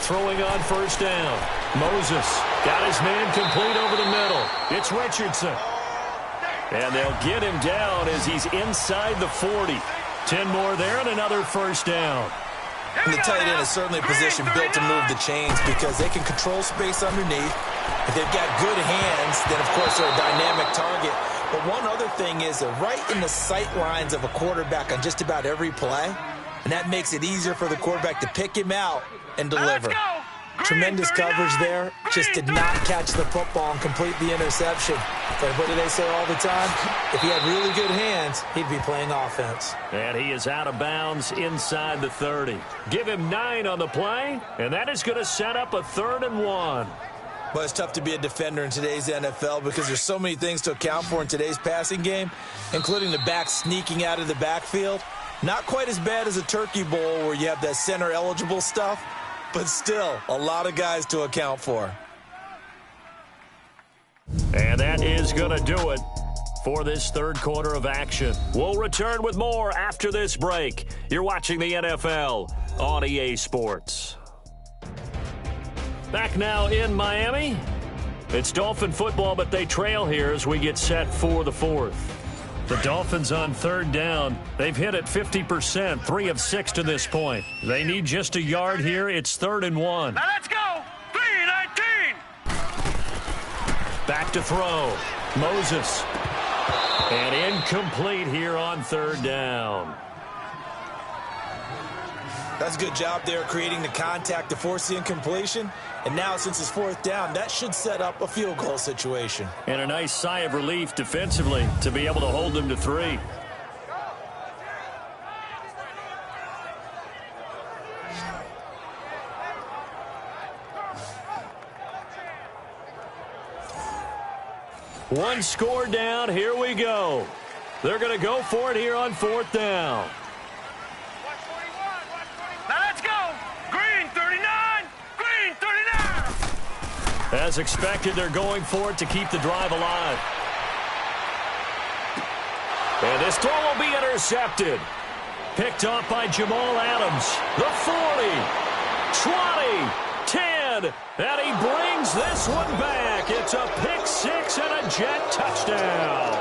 Throwing on 1st down. Moses got his man complete over the middle. It's Richardson. And they'll get him down as he's inside the 40. 10 more there and another 1st down. And the tight end is certainly a position built to move the chains because they can control space underneath. If they've got good hands, then of course they're a dynamic target. But one other thing is they're right in the sight lines of a quarterback on just about every play. And that makes it easier for the quarterback to pick him out and deliver. Tremendous coverage there. Just did not catch the football and complete the interception. But what do they say all the time? If he had really good hands, he'd be playing offense. And he is out of bounds inside the 30. Give him 9 on the play, and that is going to set up a 3rd and 1. Well, it's tough to be a defender in today's NFL because there's so many things to account for in today's passing game, including the back sneaking out of the backfield. Not quite as bad as a turkey bowl where you have that center-eligible stuff, but still a lot of guys to account for. And that is going to do it for this 3rd quarter of action. We'll return with more after this break. You're watching the NFL on EA Sports. Back now in Miami. It's Dolphin football, but they trail here as we get set for the 4th. The Dolphins on 3rd down. They've hit it 50%, 3 of 6 to this point. They need just a yard here. It's 3rd and 1. Now let's go. 3-19. Back to throw. Moses. And incomplete here on 3rd down. That's a good job there creating the contact to force the incompletion. And now, since it's 4th down, that should set up a field goal situation. And a nice sigh of relief defensively to be able to hold them to 3. One score down. Here we go. They're going to go for it here on 4th down. Now let's go. Green 39. Green 39. As expected, they're going for it to keep the drive alive. And this throw will be intercepted. Picked off by Jamal Adams. The 40, 20, 10, and he brings this one back. It's a pick-6 and a jet touchdown.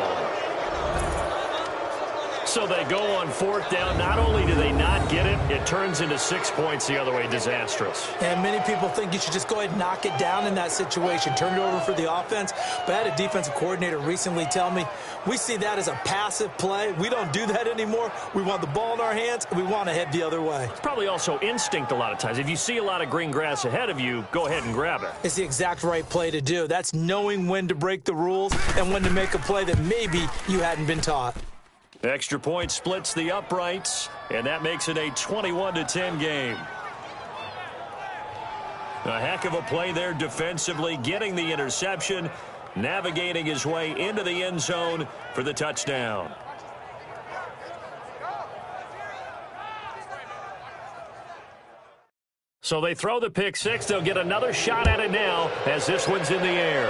So they go on 4th down. Not only do they not get it, it turns into 6 points the other way. Disastrous. And many people think you should just go ahead and knock it down in that situation. Turn it over for the offense. But I had a defensive coordinator recently tell me, we see that as a passive play. We don't do that anymore. We want the ball in our hands, and we want to head the other way. It's probably also instinct a lot of times. If you see a lot of green grass ahead of you, go ahead and grab it. It's the exact right play to do. That's knowing when to break the rules and when to make a play that maybe you hadn't been taught. Extra point splits the uprights, and that makes it a 21-10 game. A heck of a play there defensively, getting the interception, navigating his way into the end zone for the touchdown. So they throw the pick six. They'll get another shot at it now as this one's in the air.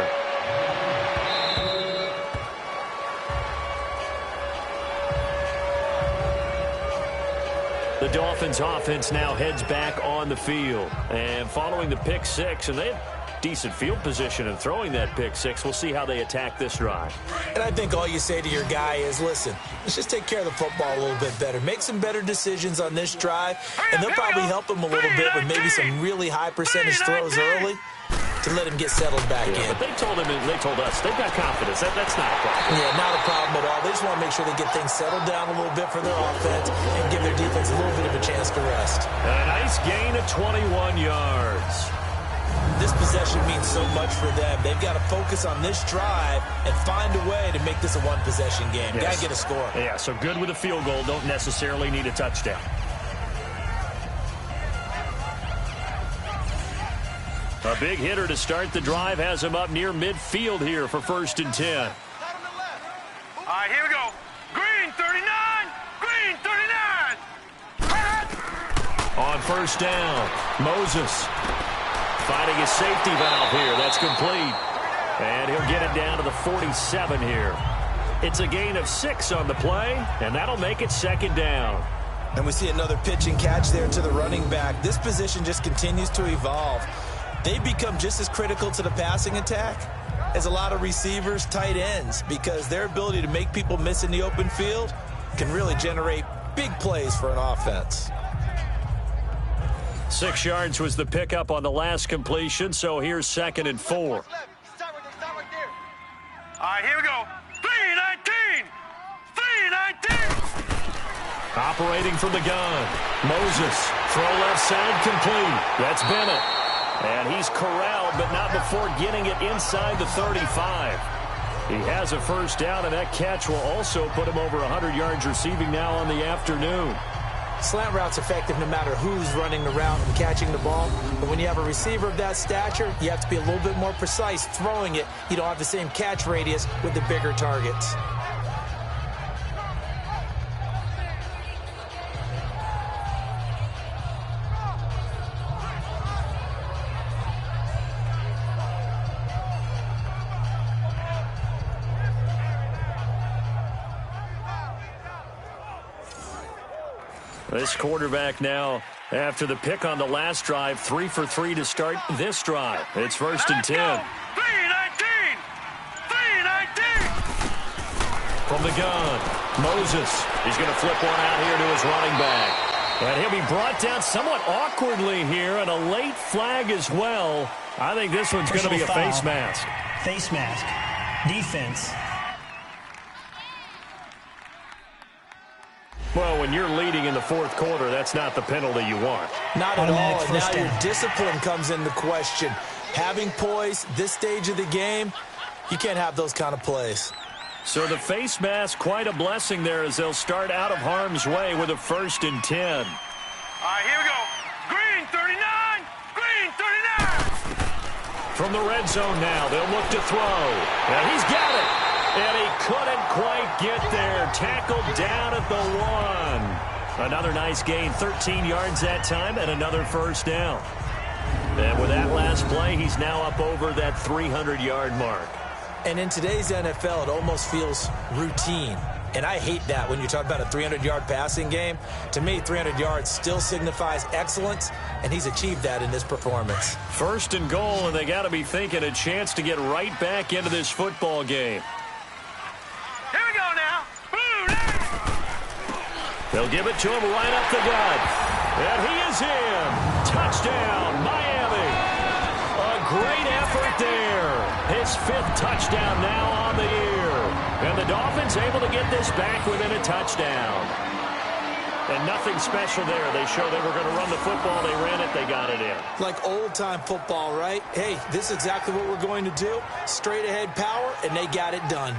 The Dolphins offense now heads back on the field. And following the pick six, and they had decent field position in throwing that pick six. We'll see how they attack this drive. And I think all you say to your guy is, listen, let's just take care of the football a little bit better. Make some better decisions on this drive, and they'll probably help him a little bit with maybe some really high percentage throws early to let him get settled back in. But they told us they've got confidence. That's not a problem. Yeah, not a problem at all. They just want to make sure they get things settled down a little bit for their offense and give their defense a little bit of a chance to rest. A nice gain of 21 yards. This possession means so much for them. They've got to focus on this drive and find a way to make this a one-possession game. Yes. Got to get a score. Yeah, so good with a field goal. Don't necessarily need a touchdown. A big hitter to start the drive has him up near midfield here for 1st and 10. All right, here we go. Green 39. Green 39. On 1st down, Moses finding his safety valve here. That's complete. And he'll get it down to the 47 here. It's a gain of 6 on the play, and that'll make it 2nd down. And we see another pitch and catch there to the running back. This position just continues to evolve. They become just as critical to the passing attack as a lot of receivers, tight ends, because their ability to make people miss in the open field can really generate big plays for an offense. 6 yards was the pickup on the last completion, so here's 2nd and 4. All right, here we go. 319. 319. Operating from the gun. Moses, throw left side complete. That's Bennett. And he's corralled, but not before getting it inside the 35. He has a 1st down, and that catch will also put him over 100 yards receiving now on the afternoon. Slant route's effective no matter who's running the route and catching the ball. But when you have a receiver of that stature, you have to be a little bit more precise throwing it. You don't have the same catch radius with the bigger targets. This quarterback now, after the pick on the last drive, 3 for 3 to start this drive. It's 1st and 10. 319. 319. From the gun, Moses. He's going to flip one out here to his running back. And he'll be brought down somewhat awkwardly here, and a late flag as well. I think this one's going to be a face mask. Face mask. Defense. Well, when you're leading in the 4th quarter, that's not the penalty you want. Not at all. And now down. your discipline comes into question. Having poise this stage of the game, you can't have those kind of plays. So the face mask, quite a blessing there as they'll start out of harm's way with a 1st and 10. All right, here we go. Green 39. Green 39. From the red zone now, they'll look to throw. And he's got it. And he couldn't quite get there. Tackled down at the 1. Another nice gain, 13 yards that time, and another 1st down. And with that last play, he's now up over that 300-yard mark. And in today's NFL, it almost feels routine. And I hate that when you talk about a 300-yard passing game. To me, 300 yards still signifies excellence, and he's achieved that in this performance. 1st and goal, and they got to be thinking a chance to get right back into this football game. Here we go now. Blue line. They'll give it to him right up the gut. And he is in. Touchdown, Miami. A great effort there. His 5th touchdown now on the year. And the Dolphins able to get this back within a touchdown. And nothing special there. They showed they were going to run the football. They ran it. They got it in. Like old-time football, right? Hey, this is exactly what we're going to do. Straight-ahead power, and they got it done.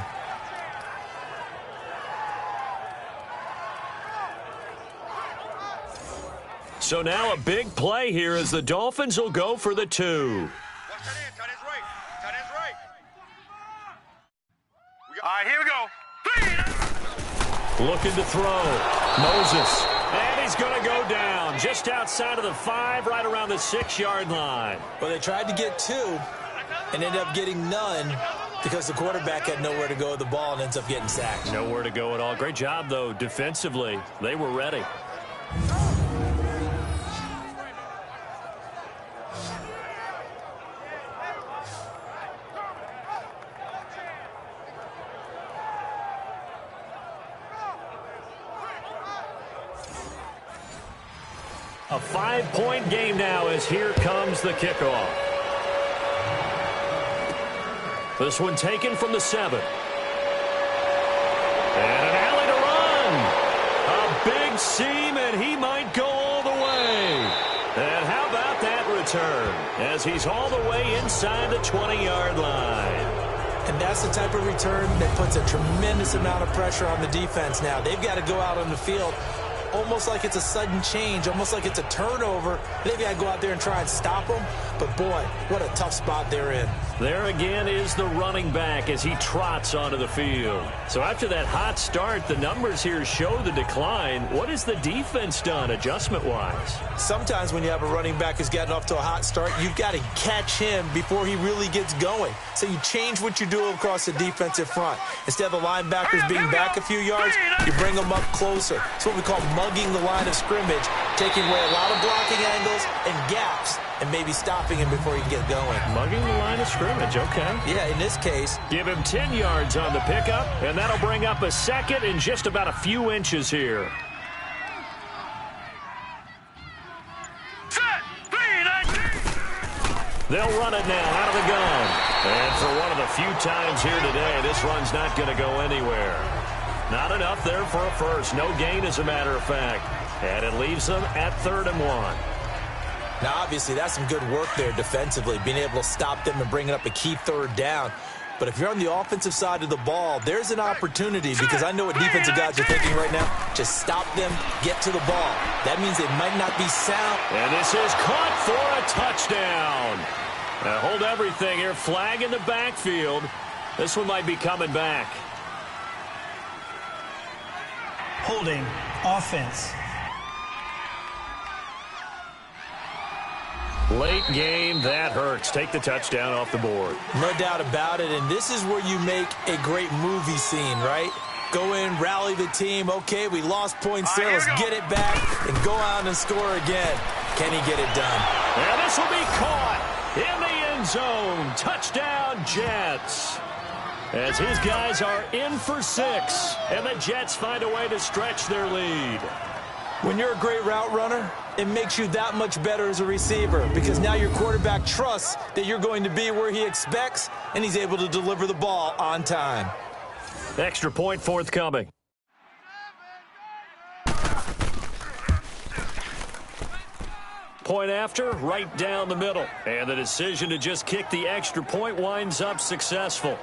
So now a big play here as the Dolphins will go for the 2. All right, here we go. 3. Looking to throw. Moses. And he's going to go down just outside of the 5, right around the 6-yard line. Well, they tried to get 2 and ended up getting none because the quarterback had nowhere to go with the ball and ends up getting sacked. Nowhere to go at all. Great job, though, defensively. They were ready. A 5-point game now as here comes the kickoff. This one taken from the 7. And an alley to run. A big seam, and he might go all the way. And how about that return as he's all the way inside the 20-yard line. And that's the type of return that puts a tremendous amount of pressure on the defense now. They've got to go out on the field almost like it's a sudden change, almost like it's a turnover. They've got to go out there and try and stop them. But, boy, what a tough spot they're in. There again is the running back as he trots onto the field. So after that hot start, the numbers here show the decline. What has the defense done adjustment-wise? Sometimes when you have a running back who's gotten off to a hot start, you've got to catch him before he really gets going. So you change what you do across the defensive front. Instead of the linebackers being back a few yards, you bring them up closer. It's what we call mugging the line of scrimmage, taking away a lot of blocking angles and gaps, and maybe stopping him before he can get going. Mugging the line of scrimmage, okay. Yeah, in this case. Give him 10 yards on the pickup, and that'll bring up a second in just about a few inches here. Set. 3-19. They'll run it now out of the gun. And for one of the few times here today, this run's not going to go anywhere. Not enough there for a first. No gain, as a matter of fact. And it leaves them at 3rd and 1. Now, obviously, that's some good work there defensively, being able to stop them and bringing up a key 3rd down. But if you're on the offensive side of the ball, there's an opportunity, because I know what defensive guys are thinking right now. Just stop them, get to the ball. That means they might not be sound. And this is caught for a touchdown. Now hold everything here. Flag in the backfield. This one might be coming back. Holding. Offense. Late game, that hurts. Take the touchdown off the board. No doubt about it, and this is where you make a great movie scene, right? Go in, rally the team. Okay, we lost points there. Let's get it back and go out and score again. Can he get it done? And this will be caught in the end zone. Touchdown, Jets. As his guys are in for 6, and the Jets find a way to stretch their lead. When you're a great route runner, it makes you that much better as a receiver, because now your quarterback trusts that you're going to be where he expects, and he's able to deliver the ball on time. Extra point forthcoming. Point after, right down the middle. And the decision to just kick the extra point winds up successful.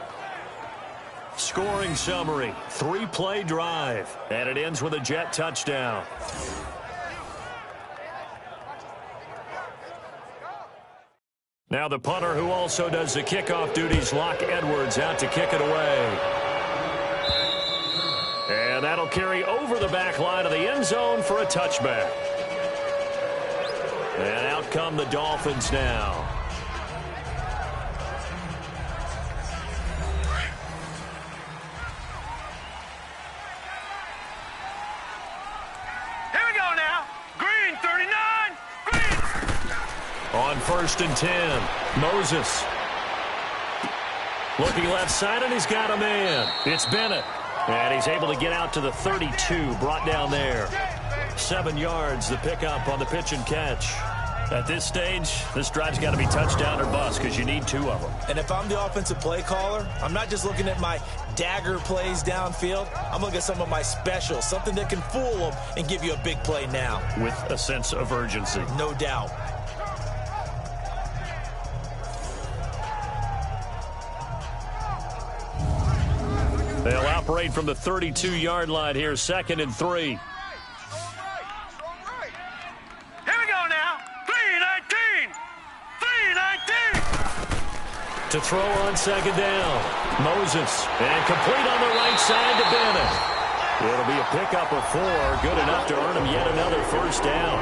Scoring summary, 3-play drive, and it ends with a Jet touchdown. Now the punter, who also does the kickoff duties, Locke Edwards, out to kick it away. And that'll carry over the back line of the end zone for a touchback. And out come the Dolphins now. On 1st and 10, Moses. Looking left side, and he's got a man. It's Bennett. And he's able to get out to the 32, brought down there. 7 yards, the pickup on the pitch and catch. At this stage, this drive's got to be touchdown or bust, because you need 2 of them. And if I'm the offensive play caller, I'm not just looking at my dagger plays downfield. I'm looking at some of my specials, something that can fool them and give you a big play now. With a sense of urgency. No doubt. They'll operate from the 32-yard line here, 2nd and 3. Here we go now. 3-19. 3-19. To throw on 2nd down. Moses. And complete on the right side to Bennett. It'll be a pickup of 4, good enough to earn him yet another first down.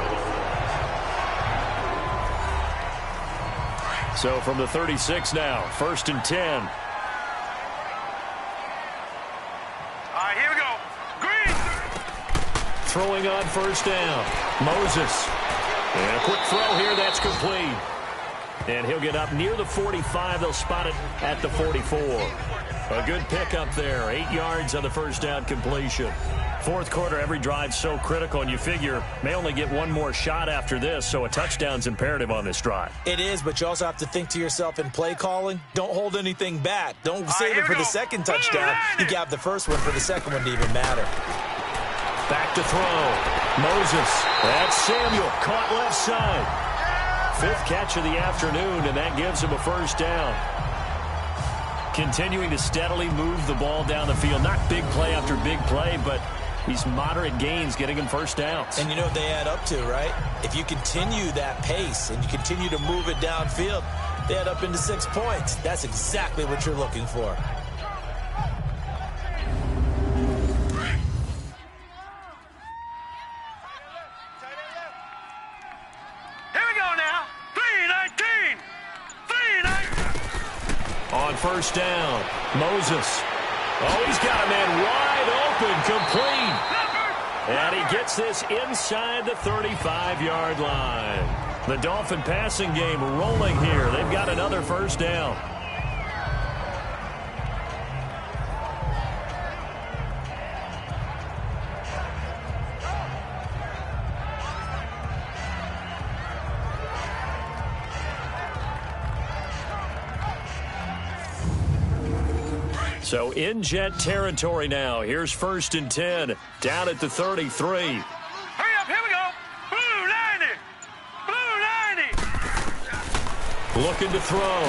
So from the 36 now, 1st and 10. All right, here we go. Green. Throwing on first down. Moses. And a quick throw here, that's complete. And he'll get up near the 45. They'll spot it at the 44. A good pickup there. 8 yards on the first down completion. Fourth quarter, every drive's so critical, and you figure may only get one more shot after this, so a touchdown's imperative on this drive. It is, but you also have to think to yourself in play calling, don't hold anything back. Don't save it for the second touchdown. You got the first one for the second one to even matter. Back to throw. Moses. That's Samuel. Caught left side. 5th catch of the afternoon, and that gives him a first down. Continuing to steadily move the ball down the field. Not big play after big play, but these moderate gains getting him first downs. And you know what they add up to, right? If you continue that pace and you continue to move it downfield, they add up into 6 points. That's exactly what you're looking for. On first down, Moses. Oh, he's got a man wide open, complete. And he gets this inside the 35-yard line. The Dolphin passing game rolling here. They've got another first down. So in Jet territory now. Here's 1st and 10. Down at the 33. Hurry up, here we go. Blue 90. Blue 90. Looking to throw.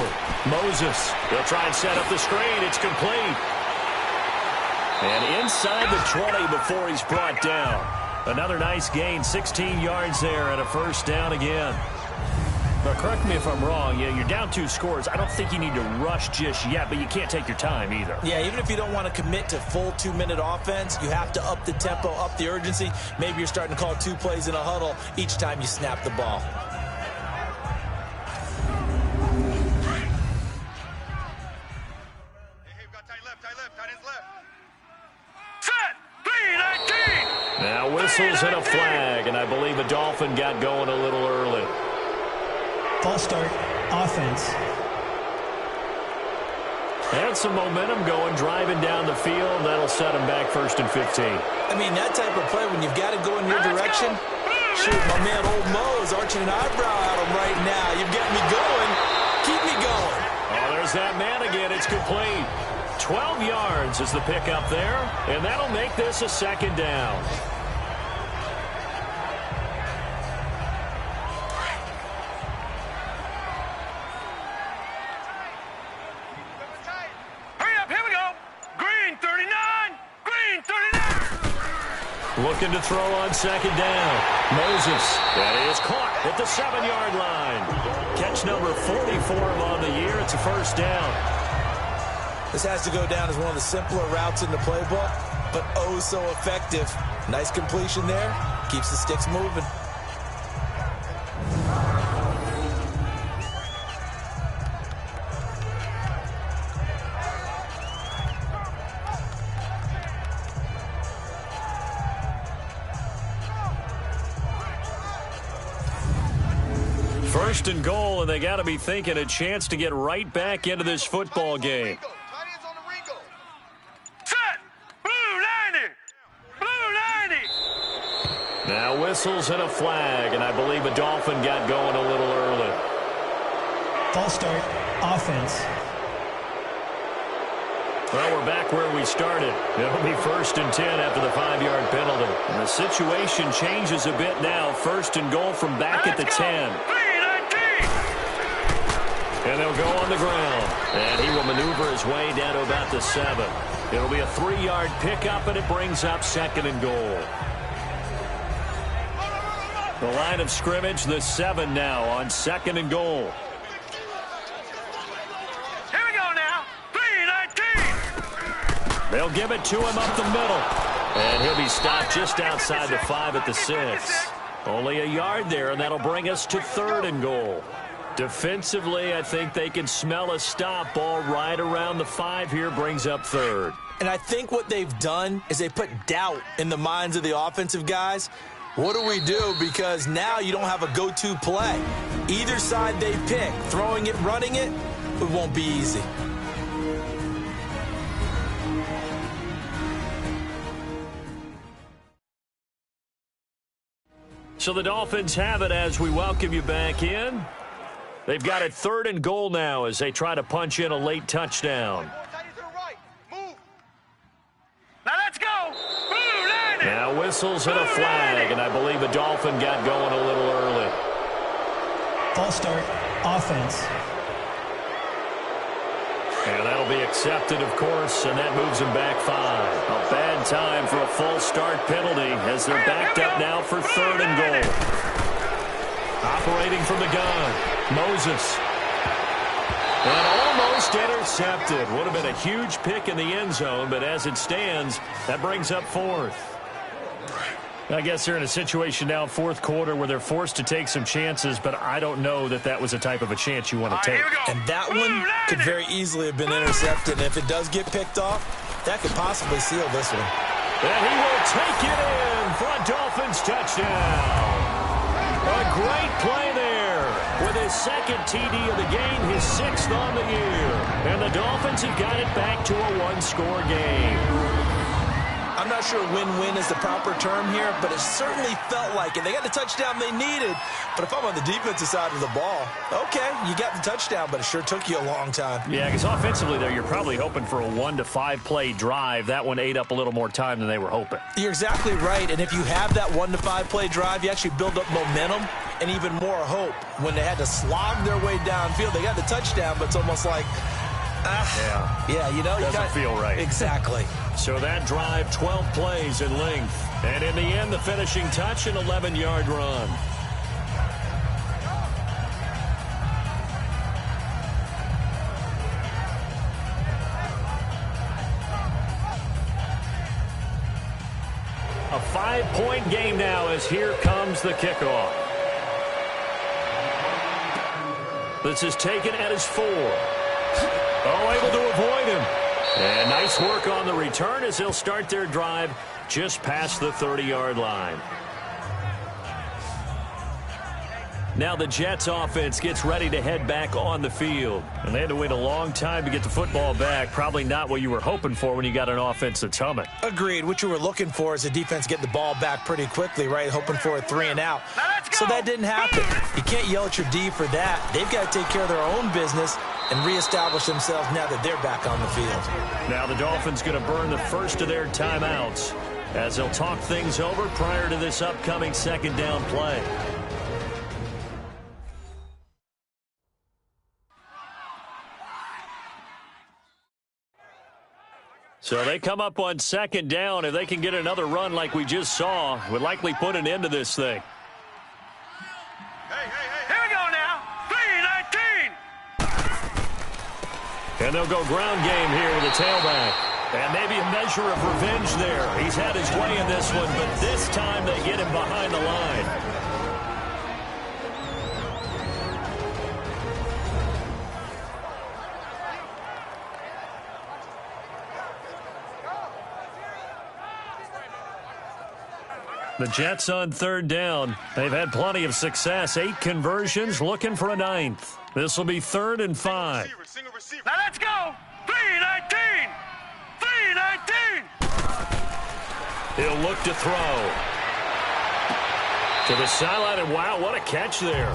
Moses. They'll try and set up the screen. It's complete. And inside the 20 before he's brought down. Another nice gain. 16 yards there and a first down again. Now, correct me if I'm wrong. Yeah, you're down 2 scores. I don't think you need to rush just yet, but you can't take your time either. Yeah, even if you don't want to commit to full 2-minute offense, you have to up the tempo, up the urgency. Maybe you're starting to call 2 plays in a huddle each time you snap the ball. Set. 3-19. Now whistles and a flag, and I believe a Dolphin got going a little early. False start, offense. And some momentum going, driving down the field. That'll set them back 1st and 15. I mean, that type of play, when you've got to go in your direction, shoot, my man Old Mo is arching an eyebrow at him right now. You've got me going. Keep me going. Oh, there's that man again. It's complete. 12 yards is the pickup there, and that'll make this a second down. Looking to throw on second down. Moses. That is caught at the 7-yard line. Catch number 44 on the year. It's a first down. This has to go down as one of the simpler routes in the playbook, but oh so effective. Nice completion there. Keeps the sticks moving. First and goal, and they got to be thinking a chance to get right back into this football game. Set. Blue 90. Blue 90. Now whistles and a flag, and I believe a Dolphin got going a little early. False start, offense. Well, we're back where we started. It'll be 1st and 10 after the 5-yard penalty. And the situation changes a bit now. 1st and goal from back at the 10. And they'll go on the ground. And he will maneuver his way down to about the 7. It'll be a 3-yard pickup, and it brings up 2nd and goal. The line of scrimmage, the 7 now on 2nd and goal. Here we go now. 3-19. They'll give it to him up the middle. And he'll be stopped just outside the 5 at the 6. Only a yard there, and that'll bring us to 3rd and goal. Defensively, I think they can smell a stop. Ball right around the 5 here brings up 3rd. And I think what they've done is they put doubt in the minds of the offensive guys. What do we do? Because now you don't have a go-to play. Either side they pick, throwing it, running it, it won't be easy. So the Dolphins have it as we welcome you back in. They've got it 3rd and goal now as they try to punch in a late touchdown. Now let's go. Boom, now whistles and a flag, and I believe a Dolphin got going a little early. False start, offense. And that'll be accepted, of course, and that moves them back 5. A bad time for a false start penalty as they're backed up now for 3rd and goal. Operating from the gun, Moses. And almost intercepted. Would have been a huge pick in the end zone, but as it stands, that brings up 4th. I guess they're in a situation now, 4th quarter, where they're forced to take some chances, but I don't know that that was the type of a chance you want to take. And that one could very easily have been intercepted. And if it does get picked off, that could possibly seal this one. And he will take it in for a Dolphins touchdown. A great play there with his 2nd TD of the game, his 6th on the year. And the Dolphins have got it back to a 1-score game. I'm not sure win-win is the proper term here, but it certainly felt like it. They got the touchdown they needed, but if I'm on the defensive side of the ball, okay, you got the touchdown, but it sure took you a long time. Yeah, because offensively there, you're probably hoping for a 1 to 5 play drive. That one ate up a little more time than they were hoping. You're exactly right, and if you have that 1 to 5 play drive, you actually build up momentum and even more hope. When they had to slog their way downfield, they got the touchdown, but it's almost like, yeah, you know, doesn't feel right. Exactly. So that drive, 12 plays in length. And in the end, the finishing touch, an 11-yard run. A 5-point game now as here comes the kickoff. This is taken at his 4. Oh, able to avoid him. And nice work on the return as they'll start their drive just past the 30-yard line. Now the Jets offense gets ready to head back on the field. And they had to wait a long time to get the football back. Probably not what you were hoping for when you got an offense that's humming. Agreed. What you were looking for is a defense getting the ball back pretty quickly, right? Hoping for a 3 and out. So that didn't happen. You can't yell at your D for that. They've got to take care of their own business and reestablish themselves now that they're back on the field. Now the Dolphins going to burn the first of their timeouts as they'll talk things over prior to this upcoming 2nd down play. So they come up on 2nd down. If they can get another run like we just saw, would likely put an end to this thing. Here we go now. 3-19. And they'll go ground game here with a tailback. And maybe a measure of revenge there. He's had his way in this one, but this time they get him behind the line. The Jets on 3rd down. They've had plenty of success. 8 conversions, looking for a 9th. This will be 3rd and 5. Now let's go. 3-19. 3-19. He'll look to throw. To the sideline, and wow, what a catch there.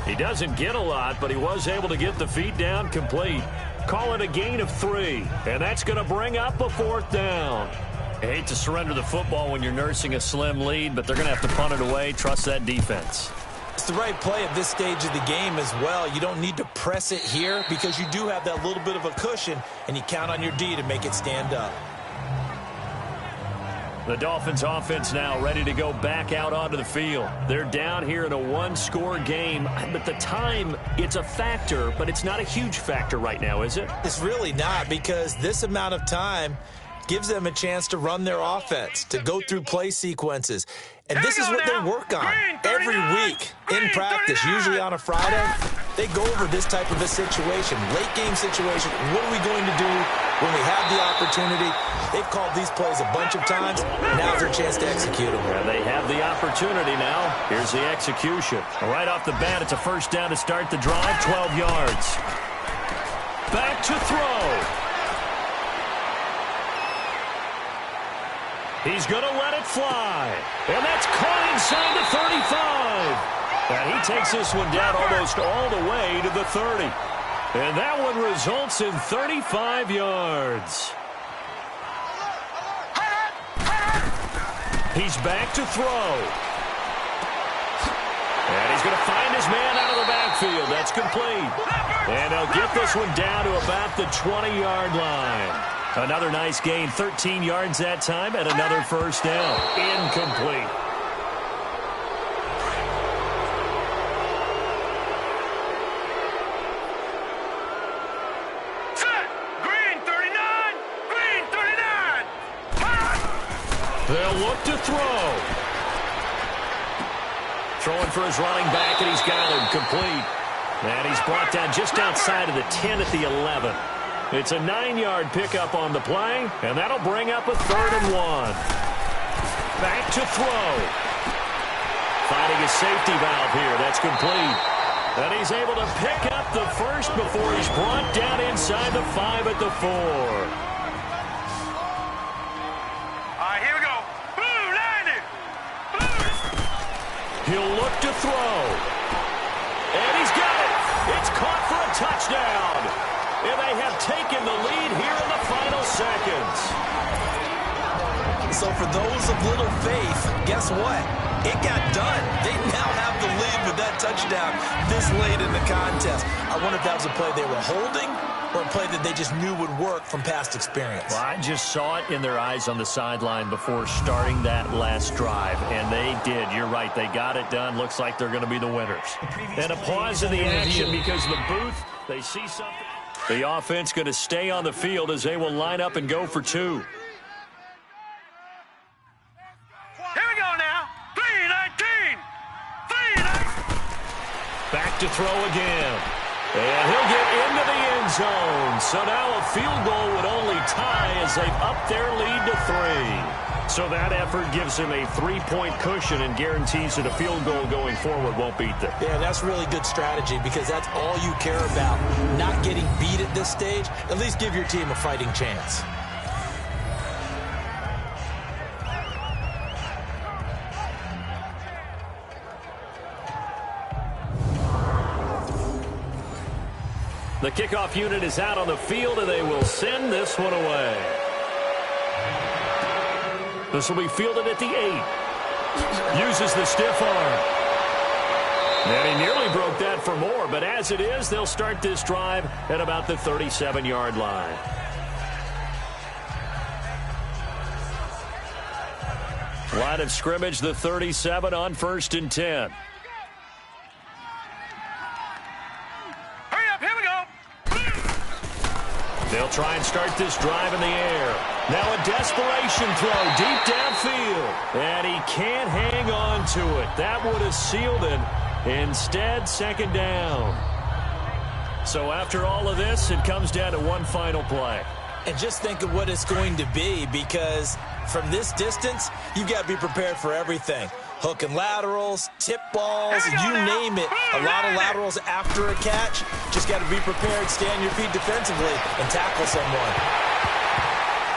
He doesn't get a lot, but he was able to get the feet down complete. Call it a gain of 3, and that's going to bring up a 4th down. I hate to surrender the football when you're nursing a slim lead, but they're going to have to punt it away. Trust that defense. It's the right play at this stage of the game as well. You don't need to press it here because you do have that little bit of a cushion, and you count on your D to make it stand up. The Dolphins offense now ready to go back out onto the field. They're down here in a 1-score game, but the time, it's a factor, but it's not a huge factor right now, is it? It's really not, because this amount of time, gives them a chance to run their offense, to go through play sequences. And this is what they work on every week in practice, usually on a Friday. They go over this type of a situation, late game situation. What are we going to do when we have the opportunity? They've called these plays a bunch of times. Now's their chance to execute them. Yeah, they have the opportunity now. Here's the execution. Right off the bat, it's a first down to start the drive, 12 yards. Back to throw. He's going to let it fly. And that's caught inside the 35. And he takes this one down almost all the way to the 30. And that one results in 35 yards. He's back to throw. And he's going to find his man out of the backfield. That's complete. And he'll get this one down to about the 20-yard line. Another nice gain, 13 yards that time, and another first down. Incomplete. Set. Green 39. Green 39. They'll look to throw. Throwing for his running back, and he's got him complete. And he's brought down just outside of the 10 at the 11. It's a 9-yard pickup on the play, and that'll bring up a 3rd and 1. Back to throw. Finding a safety valve here. That's complete. And he's able to pick up the first before he's brought down inside the 5 at the 4. All right, here we go. Blue, 90. Blue. He'll look to throw. And he's got it. It's caught for a touchdown. And they have taken the lead here in the final seconds. So for those of little faith, guess what? It got done. They now have the lead with that touchdown this late in the contest. I wonder if that was a play they were holding or a play that they just knew would work from past experience. Well, I just saw it in their eyes on the sideline before starting that last drive, and they did. You're right. They got it done. Looks like they're going to be the winners. And a pause in the action because the booth, they see something. The offense going to stay on the field as they will line up and go for 2. Here we go now. 3-19. 3-19. Back to throw again. And he'll get into the end zone. So now a field goal would only tie as they've upped their lead to 3. So that effort gives him a 3-point cushion and guarantees that a field goal going forward won't beat them. Yeah, that's really good strategy because that's all you care about. Not getting beat at this stage. At least give your team a fighting chance. The kickoff unit is out on the field, and they will send this one away. This will be fielded at the 8. Uses the stiff arm. And he nearly broke that for more, but as it is, they'll start this drive at about the 37-yard line. Line of scrimmage, the 37 on 1st and 10. They'll try and start this drive in the air. Now a desperation throw deep downfield. And he can't hang on to it. That would have sealed it. Instead, 2nd down. So after all of this, it comes down to one final play. And just think of what it's going to be because from this distance, you've got to be prepared for everything. Hook and laterals, tip balls, you name it. A lot of laterals after a catch. Just got to be prepared, stay on your feet defensively, and tackle someone.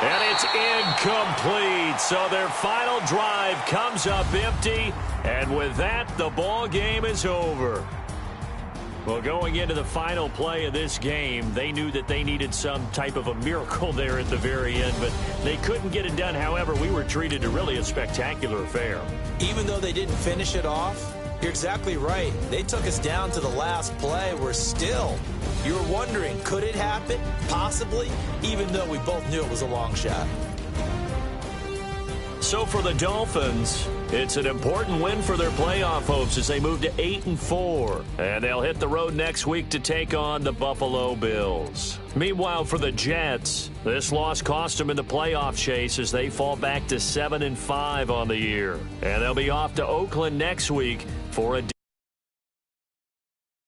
And it's incomplete. So their final drive comes up empty. And with that, the ball game is over. Well, going into the final play of this game, they knew that they needed some type of a miracle there at the very end, but they couldn't get it done. However, we were treated to really a spectacular affair. Even though they didn't finish it off, you're exactly right. They took us down to the last play. We're still, you were wondering, could it happen? Possibly, even though we both knew it was a long shot. So for the Dolphins, it's an important win for their playoff hopes as they move to 8-4. And they'll hit the road next week to take on the Buffalo Bills. Meanwhile, for the Jets, this loss cost them in the playoff chase as they fall back to 7-5 on the year. And they'll be off to Oakland next week for a